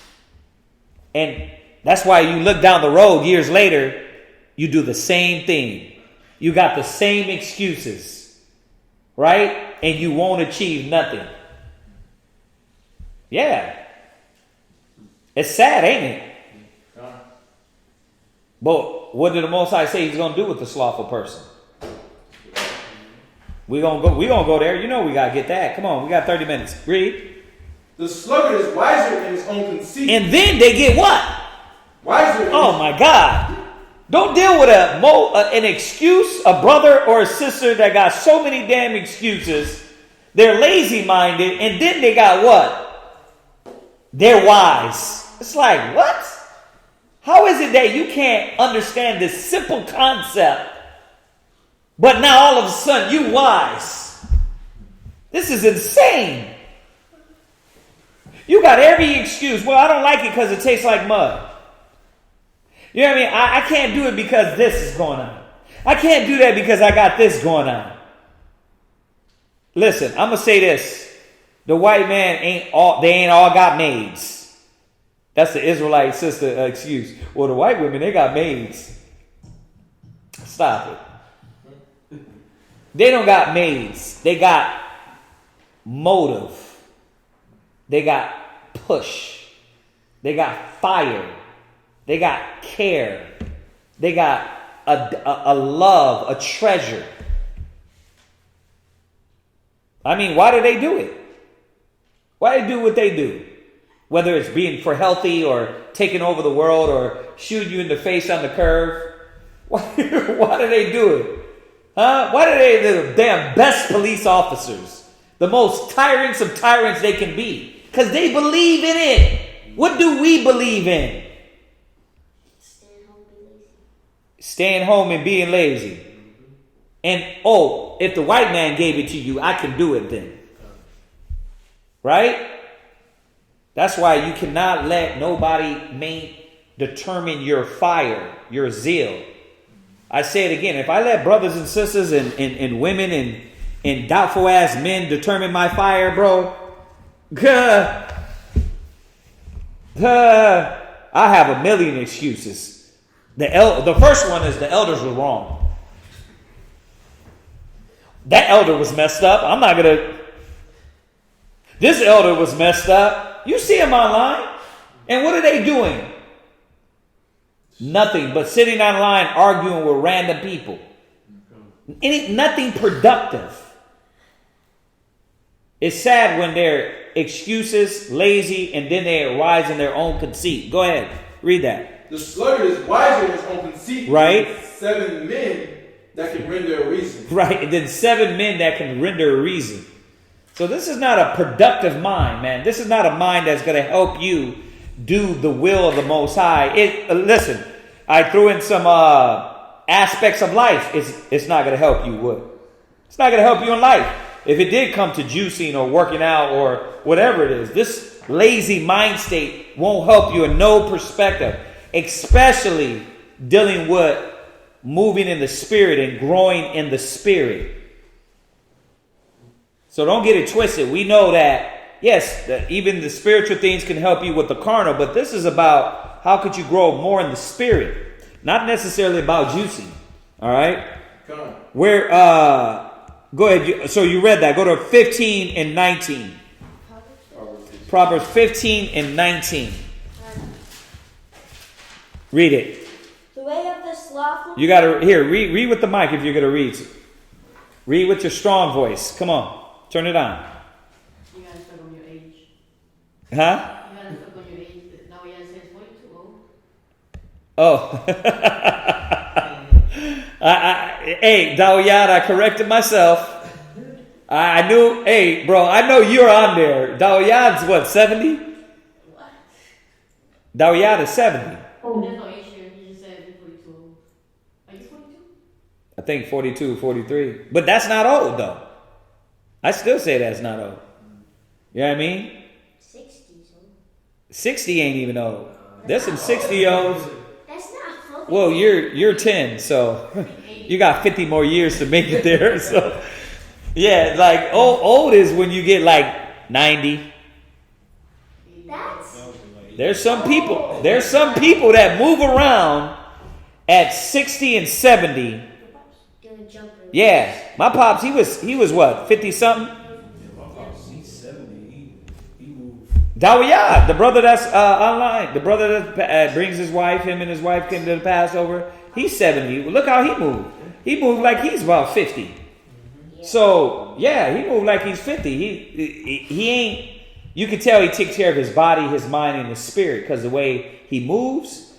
And that's why you look down the road years later, you do the same thing. You got the same excuses, right? And you won't achieve nothing. Yeah. It's sad, ain't it? But what did the Most High say he's going to do with the slothful person? We're going to go there. You know we got to get that. Come on, we got 30 minutes. Read. The sluggard is wiser in his own conceit. And then they get what? Wiser. Oh my God. Don't deal with an excuse, a brother or a sister that got so many damn excuses. They're lazy-minded, and then they got what? They're wise. It's like, what? How is it that you can't understand this simple concept, but now all of a sudden you wise? This is insane. You got every excuse. Well, I don't like it because it tastes like mud. You know what I mean? I can't do it because this is going on. I can't do that because I got this going on. Listen, I'm going to say this. The white man ain't all got maids. That's the Israelite sister excuse. Well, the white women, they got maids. Stop it. They don't got maids. They got motive. They got push. They got fire. They got care. They got a love, a treasure. I mean, why do they do it? Why do they do what they do? Whether it's being for healthy or taking over the world or shooting you in the face on the curve. Why do they do it? Huh? Why do they the damn best police officers? The most tyrants of tyrants they can be. Because they believe in it. What do we believe in? Staying home and being lazy. And, if the white man gave it to you, I can do it then. Right? That's why you cannot let nobody determine your fire, your zeal. I say it again. If I let brothers and sisters and women and doubtful ass men determine my fire, bro, I have a million excuses. The first one is the elders were wrong. That elder was messed up. This elder was messed up. You see him online. And what are they doing? Nothing but sitting online arguing with random people. Nothing productive. It's sad when they're excuses, lazy, and then they rise in their own conceit. Go ahead. Read that. The sluggard is wiser in his own conceit. Right. 7 men that can render a reason. Right. And then 7 men that can render a reason. So this is not a productive mind, man. This is not a mind that's going to help you do the will of the Most High. Listen, I threw in some aspects of life. It's not going to help you, would? It's not going to help you in life. If it did come to juicing or working out or whatever it is, this lazy mind state won't help you in no perspective, especially dealing with moving in the Spirit and growing in the Spirit. So don't get it twisted. We know that, yes, that even the spiritual things can help you with the carnal, but this is about how could you grow more in the Spirit, not necessarily about juicing. All right? Where, go ahead. So you read that. Go to 15 and 19. Proverbs 15 and 19. Read it. The way of the slothful. You got to, read with the mic if you're going to read. Read with your strong voice. Come on. Turn it on. You guys talk on your age. Huh? You gotta look on your age. Now he says 42 old. Oh. Hey, Dawyad, I corrected myself. I knew, hey, bro, I know you're on there. Dawyad's what, 70? What? Dawyad is 70. Oh. There's no age here. He just said you're 42 old. Are you 42? I think 42, 43. But that's not old, though. I still say that's not old. You know what I mean? 60s old. 60 ain't even old. There's some 60-year-olds. That's not old. Well, you're 10, so you got 50 more years to make it there. So, yeah, like old is when you get like 90. That's There's some people that move around at 60 and 70. doing jumper. Yeah, my pops, he was what, 50 something? Yeah, my pops, he's 70. He moved. Dawyad, the brother that's online, the brother that brings his wife, him and his wife came to the Passover. He's 70. Look how he moved. He moved like he's about 50. So yeah, he moved like he's 50. He ain't. You can tell he takes care of his body, his mind, and his spirit because the way he moves,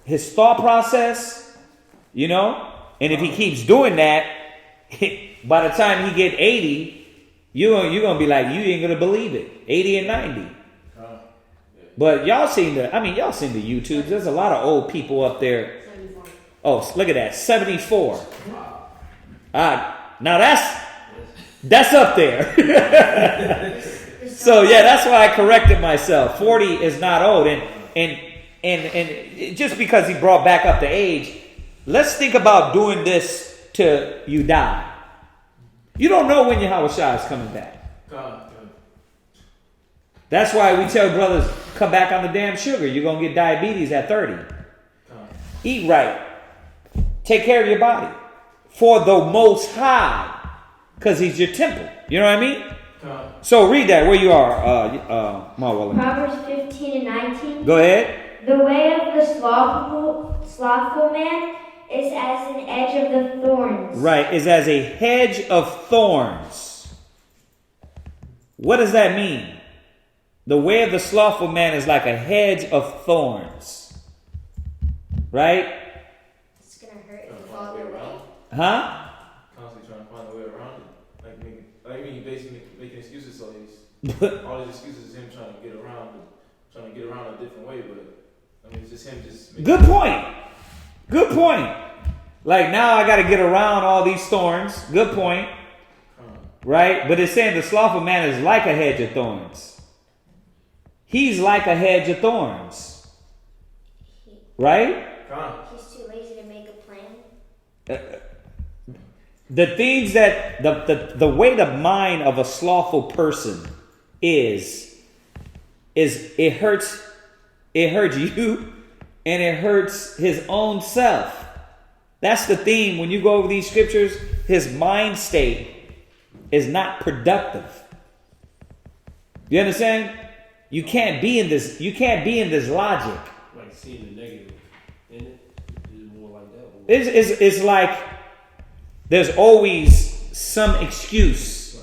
his thought process, you know. And if he keeps doing that, by the time he get 80, you're gonna be like, you ain't gonna believe it. 80 and 90. But y'all seen the YouTubes. There's a lot of old people up there. 74. Oh, look at that, 74. Now that's up there. So yeah, that's why I corrected myself. 40 is not old, and just because he brought back up the age, let's think about doing this till you die. You don't know when Yahweh Shai is coming back. That's why we tell brothers, come back on the damn sugar. You're gonna get diabetes at 30. Eat right. Take care of your body for the Most High, because He's your temple. You know what I mean? So read that where you are, Marwell. Proverbs 15 and 19. Go ahead. The way of the slothful man is as an edge of the thorns. Right, is as a hedge of thorns. What does that mean? The way of the slothful man is like a hedge of thorns. Right? It's going to hurt if you fall away. Huh? Constantly trying to find a way around it. Like he basically making excuses. So all his excuses is him trying to get around a different way. But I mean, it's just him just. Good point. Good point. Like now I got to get around all these thorns. Good point. Right? But it's saying the slothful man is like a hedge of thorns. He's like a hedge of thorns. Right? He's too lazy to make a plan. The things that the way the mind of a slothful person is it hurts you and it hurts his own self. That's the theme when you go over these scriptures. His mind state is not productive. You understand? You can't be in this logic. Like seeing the negative in it. It's more like that. It's like there's always some excuse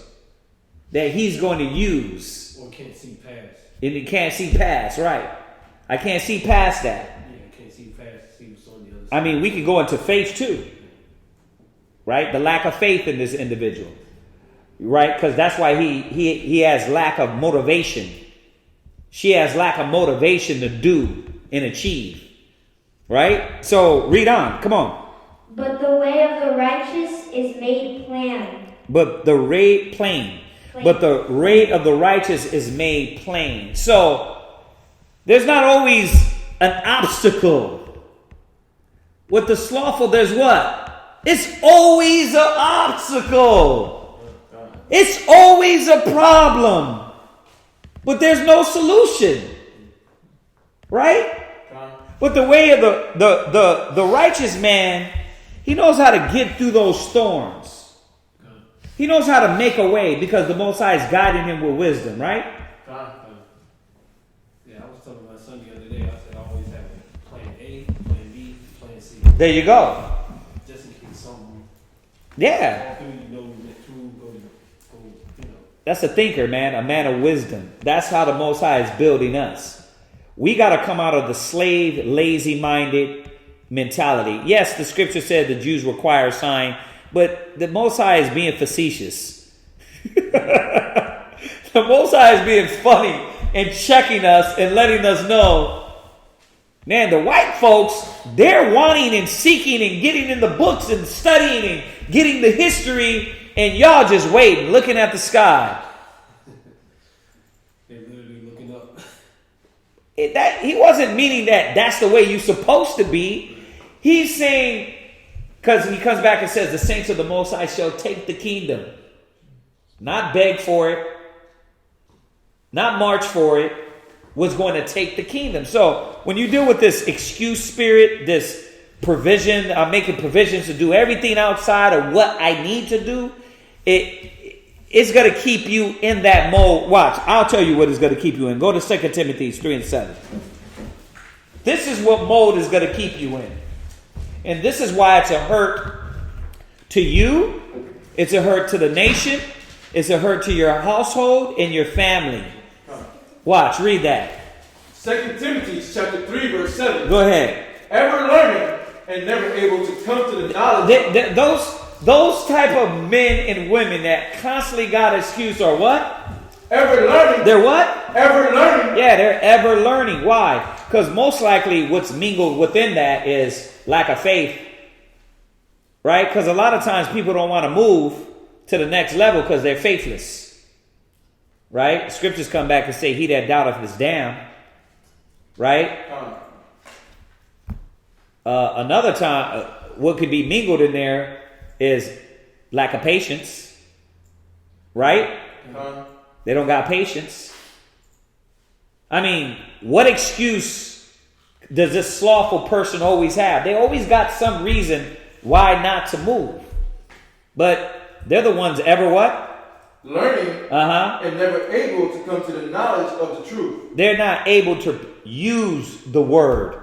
that he's going to use. Or can't see past. And he can't see past, right? I can't see past that. Yeah, can't see past. See what's on the other side. I mean, we could go into faith too. Right? The lack of faith in this individual. Right? Because that's why he has lack of motivation. She has lack of motivation to do and achieve. Right? So read on. Come on. But the way of the righteous is made plain. But the rate plain. But the rate of the righteous is made plain. So there's not always an obstacle. With the slothful, there's what? It's always an obstacle. It's always a problem. But there's no solution. Right? But the way of the righteous man, he knows how to get through those storms. He knows how to make a way because the Most High is guiding him with wisdom, right? Yeah, I was telling my son the other day, I said I always have plan A, plan B, plan C. There you go. Just in case something. Yeah. All through, you know, we went through, go, That's a thinker, man. A man of wisdom. That's how the Most High is building us. We got to come out of the slave, lazy-minded mentality. Yes, the scripture said the Jews require a sign, but the Most High is being facetious. The Most High is being funny and checking us and letting us know, man, the white folks, they're wanting and seeking and getting in the books and studying and getting the history, and y'all just waiting, looking at the sky. They're literally looking up. He wasn't meaning that that's the way you're supposed to be. He's saying, because he comes back and says, the saints of the Most High shall take the kingdom. Not beg for it. Not march for it. Was going to take the kingdom. So when you deal with this excuse spirit, this provision, I'm making provisions to do everything outside of what I need to do, it's going to keep you in that mode. Watch, I'll tell you what is going to keep you in. Go to 2 Timothy 3:7. This is what mode is going to keep you in. And this is why it's a hurt to you. It's a hurt to the nation. It's a hurt to your household and your family. Watch, read that. 2 Timothy chapter 3, verse 7. Go ahead. Ever learning and never able to come to the knowledge. Those type of men and women that constantly got excuse are what? Ever learning. They're what? Ever learning. Yeah, they're ever learning. Why? Because most likely what's mingled within that is lack of faith. Right? Because a lot of times people don't want to move to the next level because they're faithless. Right? Scriptures come back and say, he that doubteth is damned. Right? Another time, what could be mingled in there is lack of patience. Right? They don't got patience. I mean, what excuse does this slothful person always have? They always got some reason why not to move. But they're the ones ever what? Learning and never able to come to the knowledge of the truth. They're not able to use the word,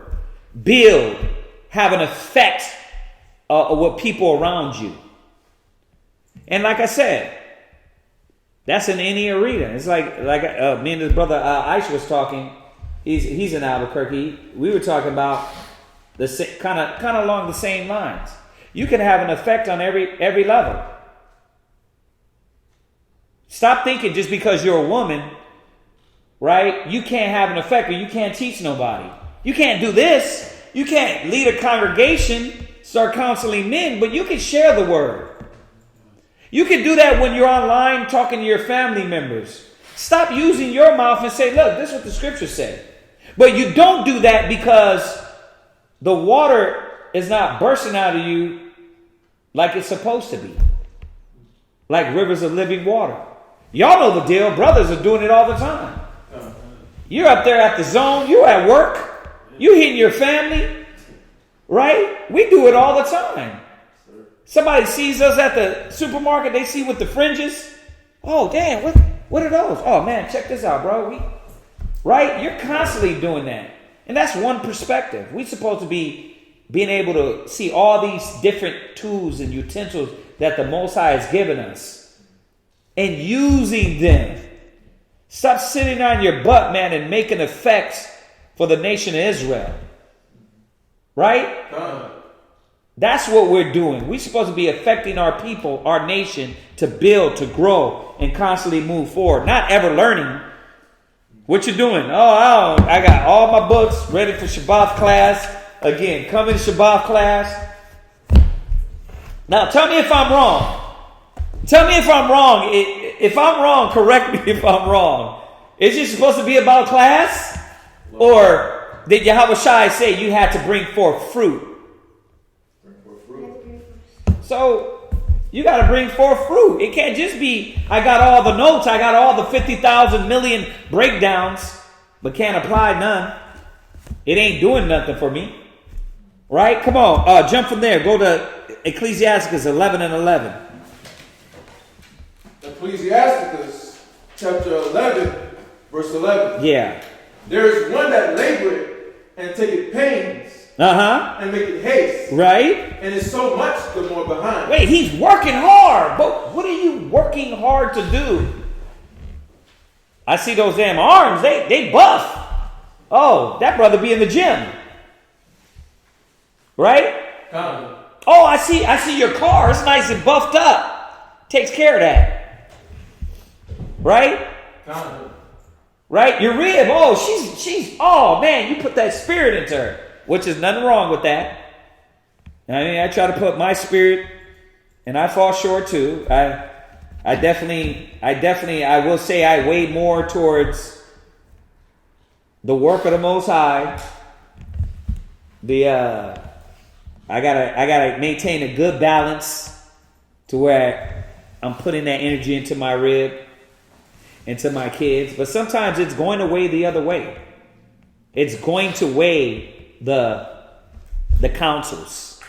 build, have an effect with people around you. And like I said, that's in any arena. It's like me and his brother Aisha was talking. He's in Albuquerque. We were talking about the kind of along the same lines. You can have an effect on every level. Stop thinking just because you're a woman, right? You can't have an effect or you can't teach nobody. You can't do this. You can't lead a congregation, start counseling men, but you can share the word. You can do that when you're online talking to your family members. Stop using your mouth and say, look, this is what the scriptures say. But you don't do that because the water is not bursting out of you like it's supposed to be. Like rivers of living water. Y'all know the deal. Brothers are doing it all the time. You're up there at the zone. You're at work. You hitting your family. Right? We do it all the time. Somebody sees us at the supermarket. They see with the fringes. Oh, damn. What are those? Oh, man, check this out, bro. Right? You're constantly doing that. And that's one perspective. We're supposed to be being able to see all these different tools and utensils that the Most High has given us. And using them. Stop sitting on your butt, man, and making effects for the nation of Israel. Right? That's what we're doing. We're supposed to be affecting our people, our nation, to build, to grow, and constantly move forward. Not ever learning. What you doing? Oh, I got all my books ready for Shabbat class. Again, come in Shabbat class. Now, tell me if I'm wrong. Tell me if I'm wrong. If I'm wrong, correct me if I'm wrong. Is it supposed to be about class? Or did Yahweh Shai say you had to bring forth fruit? So you got to bring forth fruit. It can't just be, I got all the notes, I got all the 50,000 million breakdowns, but can't apply none. It ain't doing nothing for me. Right? Come on, jump from there. Go to Ecclesiasticus 11 and 11. Ecclesiasticus chapter 11, verse 11. Yeah. There is one that laboreth and taketh pains and maketh haste. Right? And is so much the more behind. Wait, he's working hard. But what are you working hard to do? I see those damn arms. They buff. Oh, that brother be in the gym. Right? Oh, I see your car. It's nice and buffed up. Takes care of that. Right? Right? Your rib. Oh, she's. Oh man, you put that spirit into her, which is nothing wrong with that. I mean, I try to put my spirit, and I fall short too. I definitely, I will say I weigh more towards the work of the Most High. I gotta maintain a good balance to where I'm putting that energy into my rib, into my kids. But sometimes it's going to weigh the other way. It's going to weigh the counsels.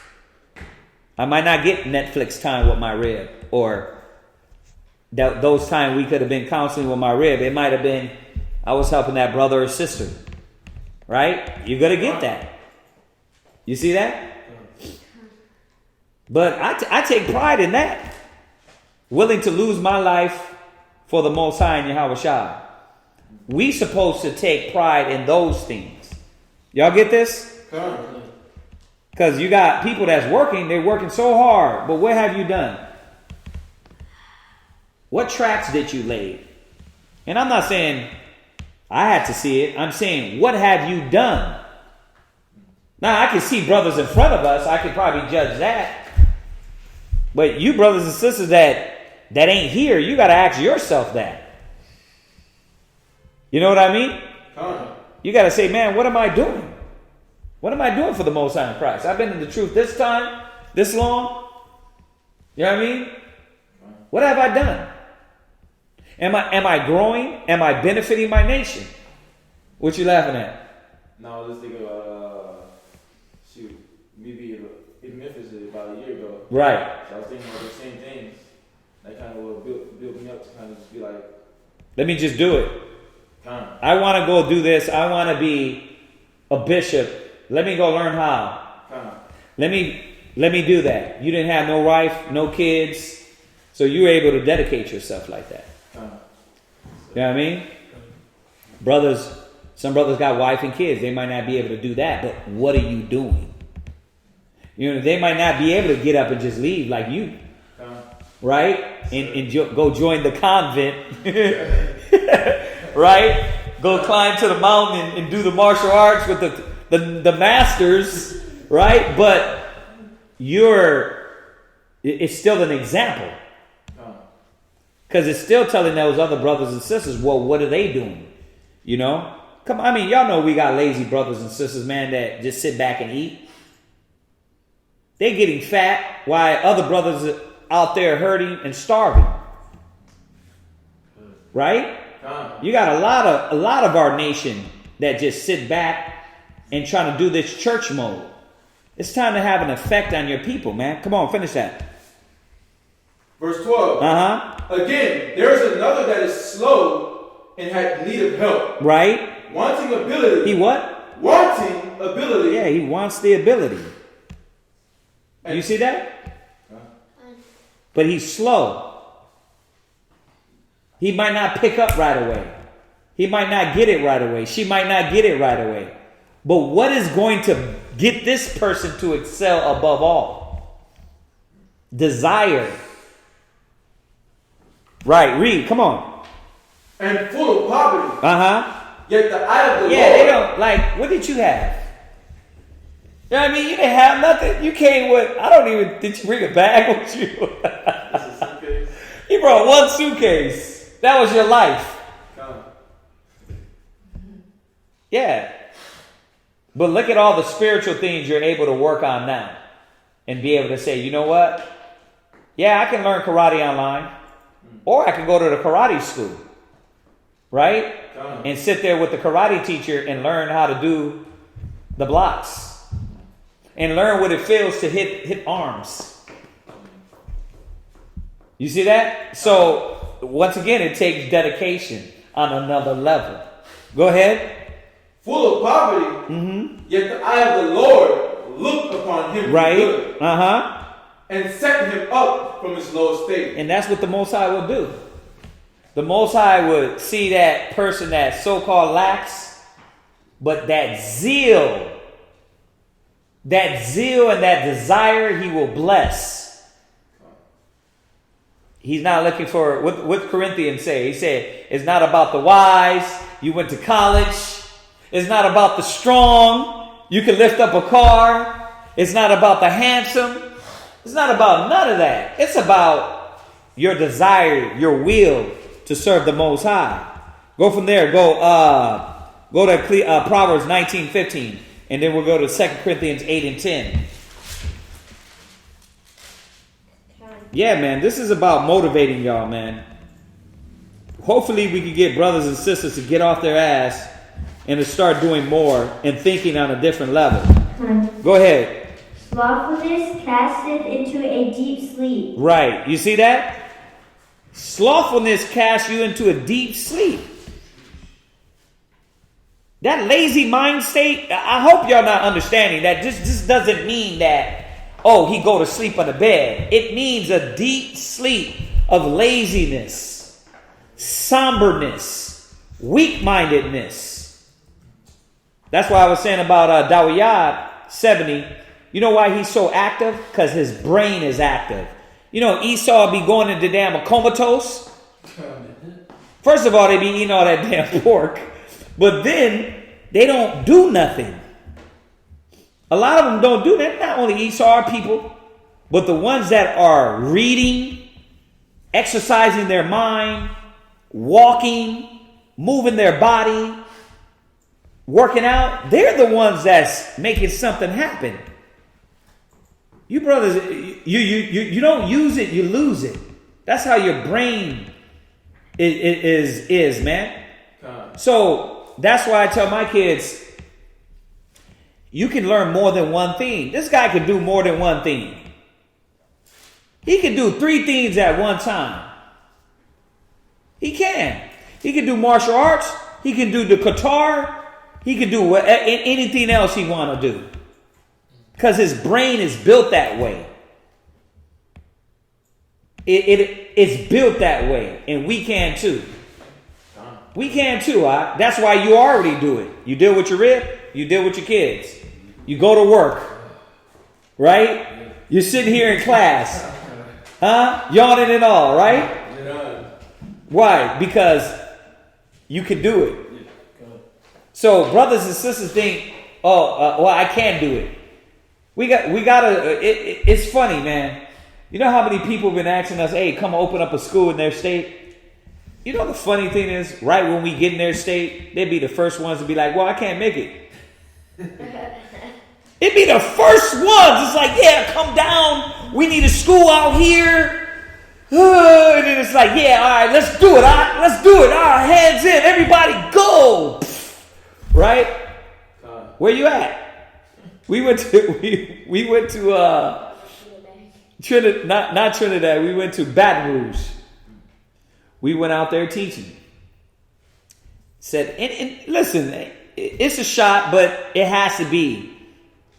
I might not get Netflix time with my rib, or those times we could have been counseling with my rib. It might have been I was helping that brother or sister. Right? You're going to get that. You see that? But I take pride in that. Willing to lose my life for the Most High and Yahweh Shai. We supposed to take pride in those things. Y'all get this? Because you got people that's working. They're working so hard. But what have you done? What tracks did you lay? And I'm not saying I had to see it. I'm saying, what have you done? Now, I can see brothers in front of us. I could probably judge that. But you brothers and sisters that ain't here, you got to ask yourself that. You know what I mean? You got to say, man, what am I doing? What am I doing for the Most High in Christ? I've been in the truth this time, this long. You know what I mean? What have I done? Am I growing? Am I benefiting my nation? What you laughing at? Now let's think about maybe in Memphis about a year ago. Right. So I was thinking about the same things. That kind of will build me up to kind of just be like, let me just do it. I want to go do this. I want to be a bishop. Let me go learn how. Let me do that. You didn't have no wife, no kids, so you were able to dedicate yourself like that. You know what I mean? Brothers, some brothers got wife and kids. They might not be able to do that, but what are you doing? You know, they might not be able to get up and just leave like you. Right? And go join the convent. Right? Go climb to the mountain and do the martial arts with the masters. Right? But it's still an example. Because it's still telling those other brothers and sisters, well, what are they doing? You know? Come on, I mean, y'all know we got lazy brothers and sisters, man, that just sit back and eat. They're getting fat while other brothers are out there hurting and starving. Right? You got a lot of our nation that just sit back and trying to do this church mode. It's time to have an effect on your people, man. Come on, finish that. Verse 12. Again, there is another that is slow and had need of help. Right. Wanting ability. He what? Wanting ability. Yeah, he wants the ability. You see that? But he's slow. He might not pick up right away. He might not get it right away. She might not get it right away. But what is going to get this person to excel above all? Desire. Right, read, come on. And full of poverty. Yet the eye of the Lord. They don't, like, what did you have? You know what I mean? You didn't have nothing. You came with, did you bring a bag with you? This is a suitcase. You brought one suitcase. That was your life. Yeah. But look at all the spiritual things you're able to work on now. And be able to say, you know what? Yeah, I can learn karate online. Or I can go to the karate school. Right? And sit there with the karate teacher and learn how to do the blocks. And learn what it feels to hit arms. You see that? So, once again, it takes dedication on another level. Go ahead. Full of poverty, yet the eye of the Lord looked upon him. Right. Good, and set him up from his low estate. And that's what the Most High will do. the Most High would see that person that so-called lacks, but that zeal and that desire, he will bless. He's not looking for, what Corinthians say? He said, it's not about the wise, you went to college. It's not about the strong, you can lift up a car. It's not about the handsome. It's not about none of that. It's about your desire, your will to serve the Most High. Go from there. Go to Proverbs 19:15, and then we'll go to 2 Corinthians 8 and 10. Yeah, man, this is about motivating y'all, man. Hopefully we can get brothers and sisters to get off their ass and to start doing more and thinking on a different level. Go ahead. Slothfulness casteth into a deep sleep. Right. You see that? Slothfulness casts you into a deep sleep. That lazy mind state, I hope y'all not understanding that this doesn't mean that, oh, he go to sleep on the bed. It means a deep sleep of laziness, somberness, weak-mindedness. That's why I was saying about Dawiyad 70. You know why he's so active? Because his brain is active. You know, Esau be going into damn comatose. First of all, they be eating all that damn pork. But then, they don't do nothing. A lot of them don't do that. Not only Esau people, but the ones that are reading, exercising their mind, walking, moving their body, working out, they're the ones that's making something happen. You brothers, you don't use it, you lose it. That's how your brain is, man. So that's why I tell my kids, you can learn more than one thing. This guy can do more than one thing. He can do 3 things at one time. He can. He can do martial arts. He can do the guitar. He can do anything else he want to do. Because his brain is built that way. It's built that way. And we can too. We can too. That's why you already do it. You deal with your rib. You deal with your kids. You go to work. Right? You're sitting here in class. Huh? Yawning and all, right? Why? Because you can do it. So brothers and sisters think, well, I can't do it. We gotta, it's funny, man. You know how many people have been asking us, hey, come open up a school in their state? You know the funny thing is, right when we get in their state, they'd be the first ones to be like, well, I can't make it. It'd be the first ones. It's like, yeah, come down. We need a school out here. And then it's like, yeah, all right, let's do it. All right, let's do it. All right, hands in. Everybody go. Right? Where you at? We went to Trinidad, not Trinidad. We went to Baton Rouge. We went out there teaching. Said, and listen, it's a shot, but it has to be.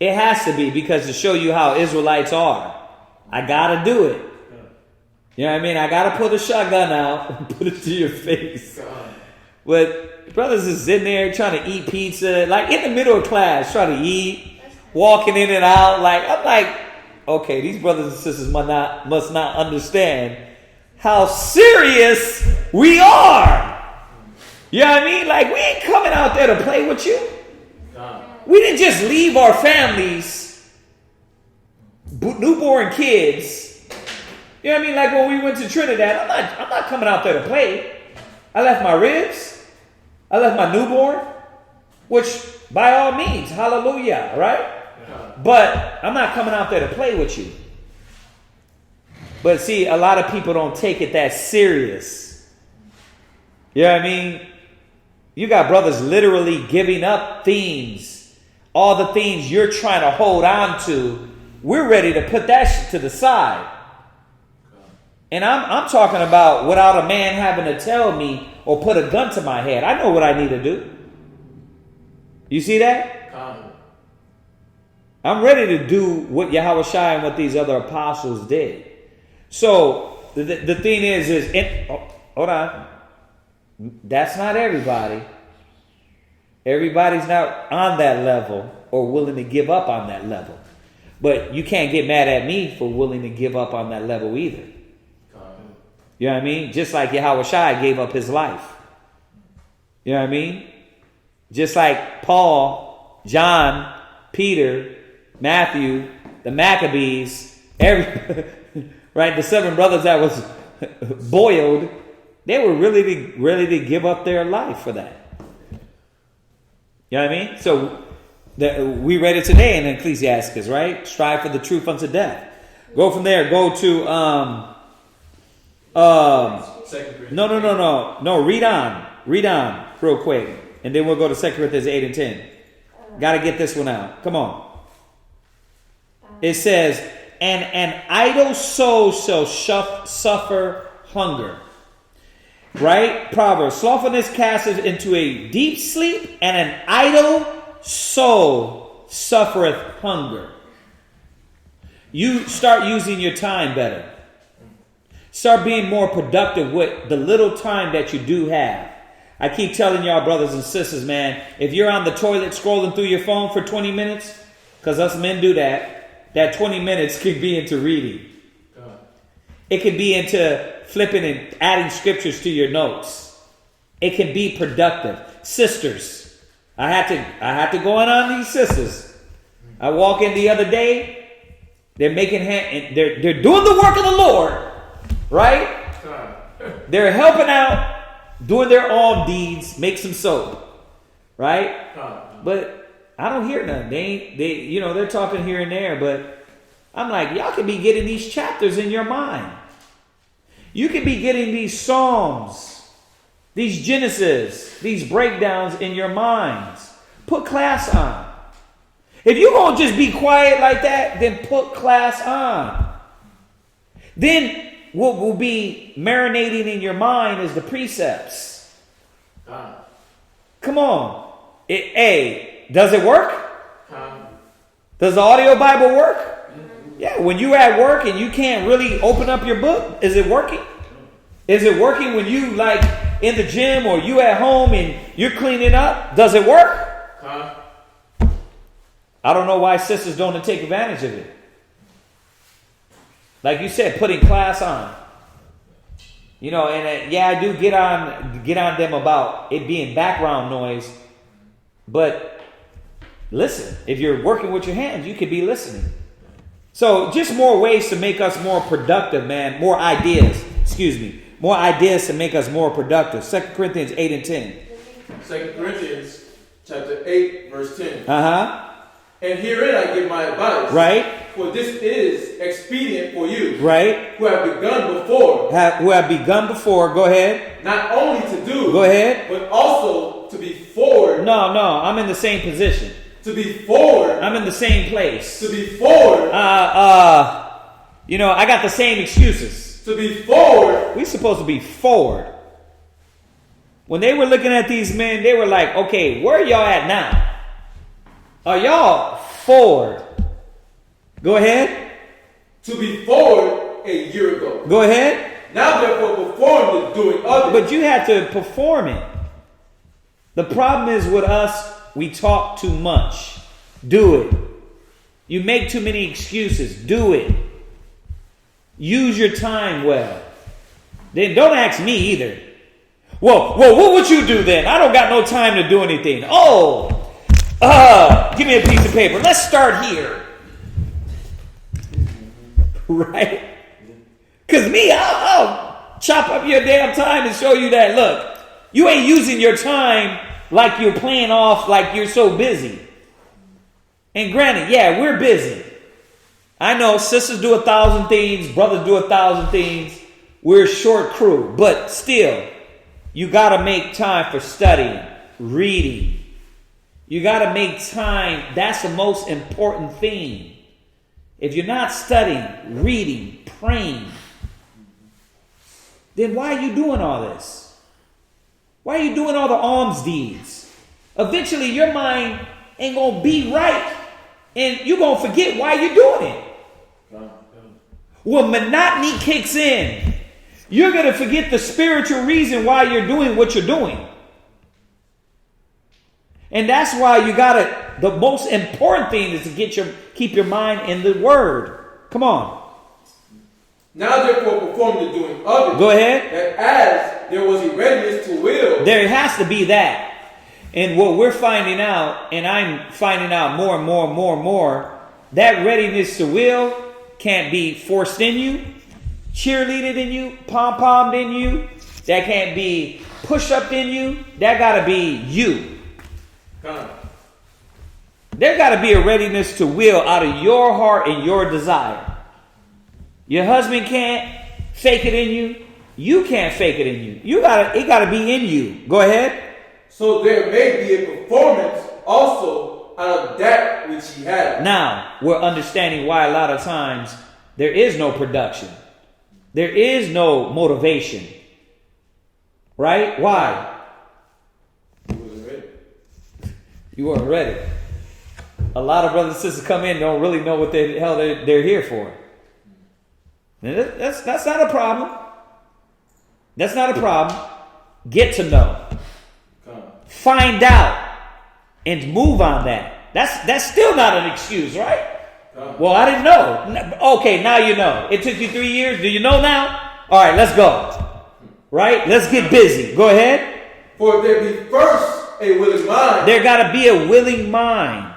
It has to be, because to show you how Israelites are, I gotta do it. You know what I mean? I gotta pull the shotgun out and put it to your face. But brothers is in there trying to eat pizza, like in the middle of class, trying to eat, walking in and out. Like, I'm like, okay, these brothers and sisters must not understand how serious we are. You know what I mean? Like, we ain't coming out there to play with you. We didn't just leave our families, newborn kids. You know what I mean? Like when we went to Trinidad, I'm not coming out there to play. I left my ribs. I left my newborn, which by all means, hallelujah, right? Yeah. But I'm not coming out there to play with you. But see, a lot of people don't take it that serious. You know what I mean? You got brothers literally giving up things. All the things you're trying to hold on to, we're ready to put that shit to the side. And I'm talking about without a man having to tell me or put a gun to my head. I know what I need to do. You see that? I'm ready to do what Yahweh Shai and what these other apostles did. So the thing is hold on. That's not everybody. Everybody's not on that level or willing to give up on that level. But you can't get mad at me for willing to give up on that level either. You know what I mean? Just like Yahweh Shai gave up his life. You know what I mean? Just like Paul, John, Peter, Matthew, the Maccabees, right? The 7 brothers that was boiled, they were really ready to give up their life for that. You know what I mean? So we read it today in Ecclesiastes, right? Strive for the truth unto death. Go from there. Go to no. Read on, real quick, and then we'll go to 2 Corinthians 8 and 10. Got to get this one out. Come on. It says, "And an idle soul shall suffer hunger." Right? Proverbs. Slothfulness casteth into a deep sleep, and an idle soul suffereth hunger. You start using your time better. Start being more productive with the little time that you do have. I keep telling y'all, brothers and sisters, man, if you're on the toilet scrolling through your phone for 20 minutes, because us men do that 20 minutes could be into reading. It could be into flipping and adding scriptures to your notes. It can be productive. Sisters, I had to go in on these sisters. I walk in the other day, they're making they're doing the work of the Lord, right? They're helping out, doing their alms deeds, make some soap, right? But I don't hear nothing. They're talking here and there, but I'm like, y'all could be getting these chapters in your mind. You could be getting these Psalms, these Genesis, these breakdowns in your minds. Put class on. If you're going to just be quiet like that, then put class on. Then what will be marinating in your mind is the precepts. Come on. Does it work? Does the audio Bible work? Yeah, when you're at work and you can't really open up your book, is it working? Is it working when you like in the gym or you at home and you're cleaning up? Does it work? I don't know why sisters don't take advantage of it. Like you said, putting class on. And I do get on them about it being background noise. But listen, if you're working with your hands, you could be listening. So just more ways to make us more productive, man. More ideas to make us more productive. 2 Corinthians 8 and 10. 2 Corinthians chapter 8, verse 10. And herein I give my advice. Right. For this is expedient for you. Right. Who have begun before. Go ahead. Not only to do. Go ahead. But also to be forward. No. I'm in the same position. To be forward. I'm in the same place. To be forward. I got the same excuses. To be forward. We're supposed to be forward. When they were looking at these men, they were like, okay, where are y'all at now? Are y'all forward? Go ahead. To be forward a year ago. Go ahead. Now therefore perform the doing of it. But you have to perform it. The problem is with us, we talk too much. Do it. You make too many excuses. Do it. Use your time well. Then don't ask me either. Well, what would you do then? I don't got no time to do anything. Give me a piece of paper. Let's start here. Right? Because I'll chop up your damn time and show you that, look, you ain't using your time like you're playing off like you're so busy. And granted, yeah, we're busy. I know sisters do 1,000 things, brothers do 1,000 things. We're a short crew. But still, you got to make time for studying, reading. You got to make time. That's the most important thing. If you're not studying, reading, praying, then why are you doing all this? Why are you doing all the alms deeds? Eventually, your mind ain't going to be right, and you're going to forget why you're doing it. Well, monotony kicks in. you're going to forget the spiritual reason why you're doing what you're doing. And that's why you got to, the most important thing is to keep your mind in the Word. Come on. Now therefore perform the doing of it. Go ahead. That as there was a readiness to will. There has to be that. And what we're finding out, and I'm finding out more and more and more and more, that readiness to will can't be forced in you, cheerleaded in you, pom-pommed in you. That can't be pushed up in you. That got to be you. There got to be a readiness to will out of your heart and your desire. Your husband can't fake it in you. You can't fake it in you. It got to be in you. Go ahead. So there may be a performance also out of that which he had. Now, we're understanding why a lot of times there is no production. There is no motivation. Right? Why? He wasn't ready. You weren't ready. A lot of brothers and sisters come in and don't really know what the hell they're here for. And that's not a problem. That's not a problem. Get to know. Find out. And move on that. That's still not an excuse, right? Well, I didn't know. Okay, now you know. It took you 3 years. Do you know now? All right, let's go. Right? Let's get busy. Go ahead. For there be first a willing mind. There got to be a willing mind.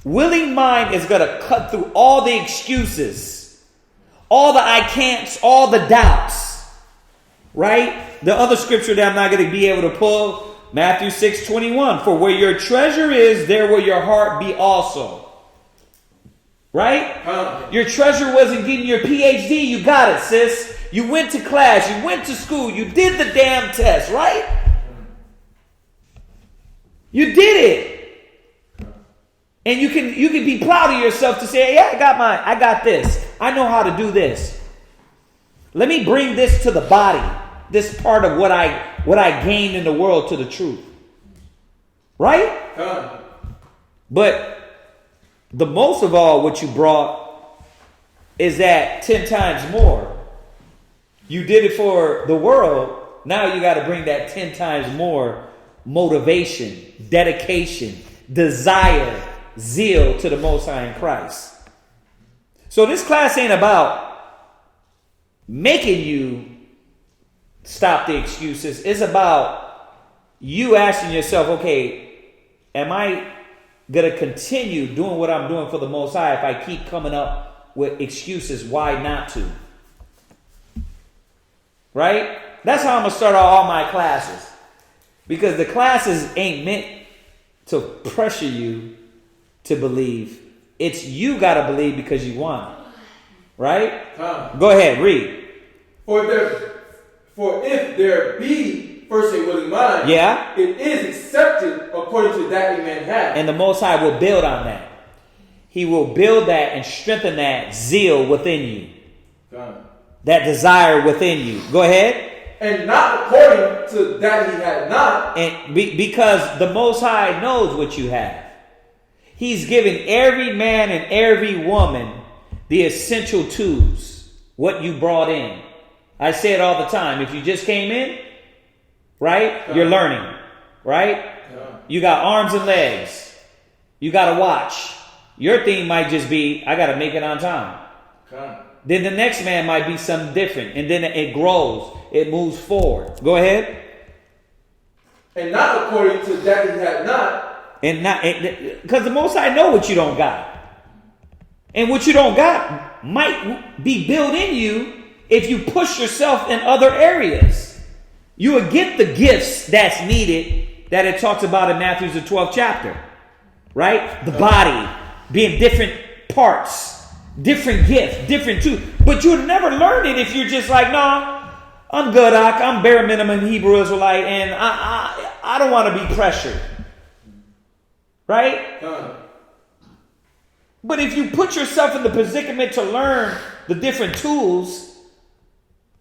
Willing mind is going to cut through all the excuses, all the I can'ts, all the doubts. Right? The other scripture that I'm not going to be able to pull, Matthew 6:21. For where your treasure is, there will your heart be also. Right? Your treasure wasn't getting your PhD. You got it, sis. You went to class. You went to school. You did the damn test, right? You did it. And you can be proud of yourself to say, yeah, I got this. I know how to do this. Let me bring this to the body. This part of what I gained in the world to the truth. Right? But the most of all, what you brought is that 10 times more. You did it for the world. Now you got to bring that 10 times more motivation, dedication, desire, zeal to the Most High in Christ. So this class ain't about making you stop the excuses. It's about you asking yourself, okay, am I going to continue doing what I'm doing for the Most High if I keep coming up with excuses why not to? Right? That's how I'm going to start all my classes. Because the classes ain't meant to pressure you to believe. It's you got to believe because you want it. Right? Go ahead, read. For if there be first a willing mind, yeah, it is accepted according to that a man hath. And the Most High will build on that. He will build that and strengthen that zeal within you. That desire within you. Go ahead. And not according to that he had not. And because the Most High knows what you have. He's given every man and every woman the essential tools. What you brought in. I say it all the time. If you just came in, right? You're learning, right? You got arms and legs. You got a watch. Your thing might just be, I got to make it on time. Then the next man might be something different. And then it grows. It moves forward. Go ahead. And not according to that he had not. And not because the Most High know what you don't got. And what you don't got might be built in you if you push yourself in other areas. You will get the gifts that's needed that it talks about in Matthew the 12th chapter. Right? The body being different parts, different gifts, different too. But you'll never learn it if you're just like, no, I'm good, I'm bare minimum Hebrew Israelite, and I don't want to be pressured. Right? But if you put yourself in the predicament to learn the different tools,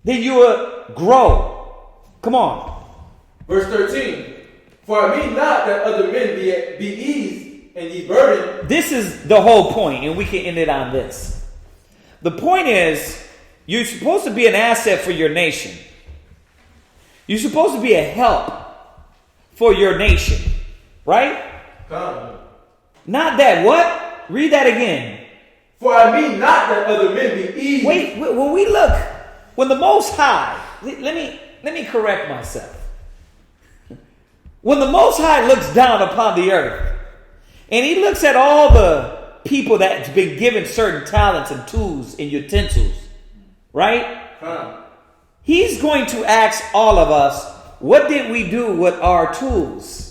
then you will grow. Come on. Verse 13. For I mean not that other men be eased and ye burdened. This is the whole point, and we can end it on this. The point is, You're supposed to be an asset for your nation. You're supposed to be a help for your nation. Right? Come. Not that what? Read that again. For I mean not that other men be eased. Wait, when we look, when the Most High, let me correct myself. When the Most High looks down upon the earth, and he looks at all the people that's been given certain talents and tools and utensils, right? He's going to ask all of us, what did we do with our tools?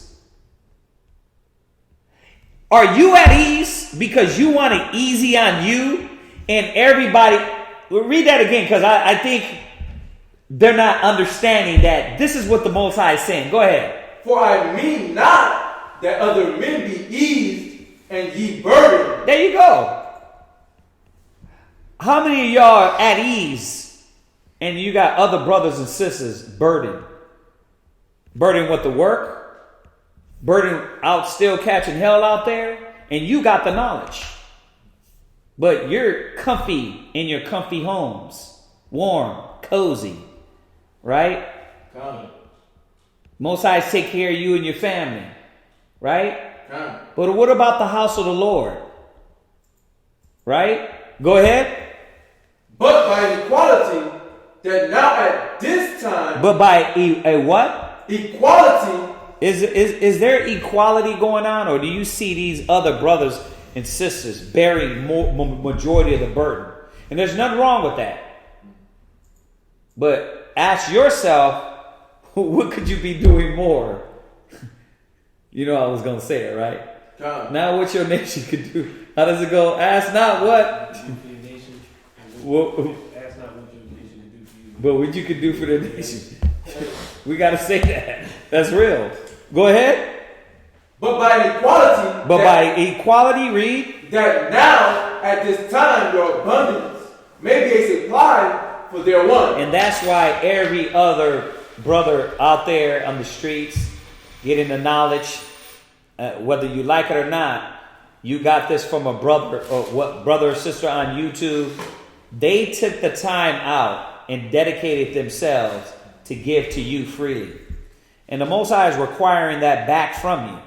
Are you at ease because you want it easy on you and everybody? We'll read that again because I think they're not understanding that this is what the Most High is saying. Go ahead. For I mean not that other men be eased and ye burdened. There you go. How many of y'all are at ease and you got other brothers and sisters burdened? Burdened with the work? Burdened out still catching hell out there? And you got the knowledge. But you're comfy in your comfy homes. Warm, cozy. Right? Most High take care of you and your family. Right? But what about the house of the Lord? Right? Go ahead. But by equality, that now at this time. But by a what? Equality. Is there equality going on? Or do you see these other brothers and sisters bearing majority of the burden? And there's nothing wrong with that. But ask yourself, what could you be doing more? You know I was going to say it, right? Now what your nation could do. How does it go? Ask not what? Ask not what your nation could do for you. But what you could do for the nation. We got to say that. That's real. Go ahead. But by equality. But by equality, read. That now at this time your abundance may be a supply for their want. And that's why every other brother out there on the streets getting the knowledge, whether you like it or not, you got this from a brother or sister on YouTube. They took the time out and dedicated themselves to give to you freely. And the Most High is requiring that back from you.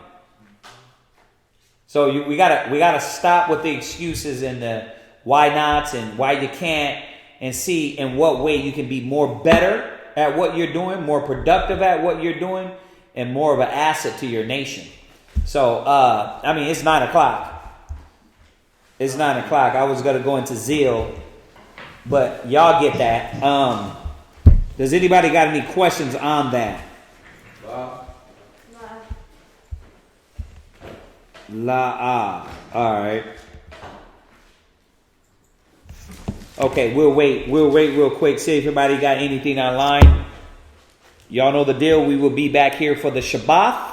So we gotta stop with the excuses and the why nots and why you can't, and see in what way you can be more better at what you're doing, more productive at what you're doing, and more of an asset to your nation. So, it's 9 o'clock. It's 9 o'clock. I was going to go into zeal, but y'all get that. Does anybody got any questions on that? All right. Okay, we'll wait real quick. See if everybody got anything online. Y'all know the deal. We will be back here for the Shabbat.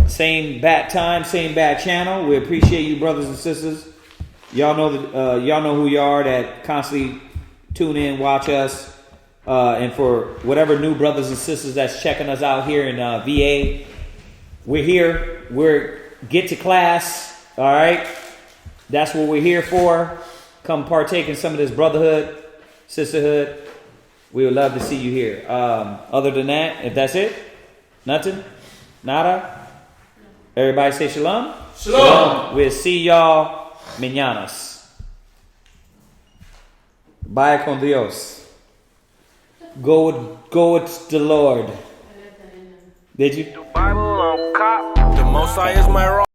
Same bat time, same bat channel. We appreciate you, brothers and sisters. Y'all know who you are that constantly tune in, watch us. And for whatever new brothers and sisters that's checking us out here in VA, we're here. We're get to class. All right. That's what we're here for. Come partake in some of this brotherhood, sisterhood. We would love to see you here. Other than that, if that's it, nothing, nada. Everybody say shalom. Shalom. We'll see y'all mañanas. Vaya con Dios. Go with the Lord. Did you? The Most High is my rock.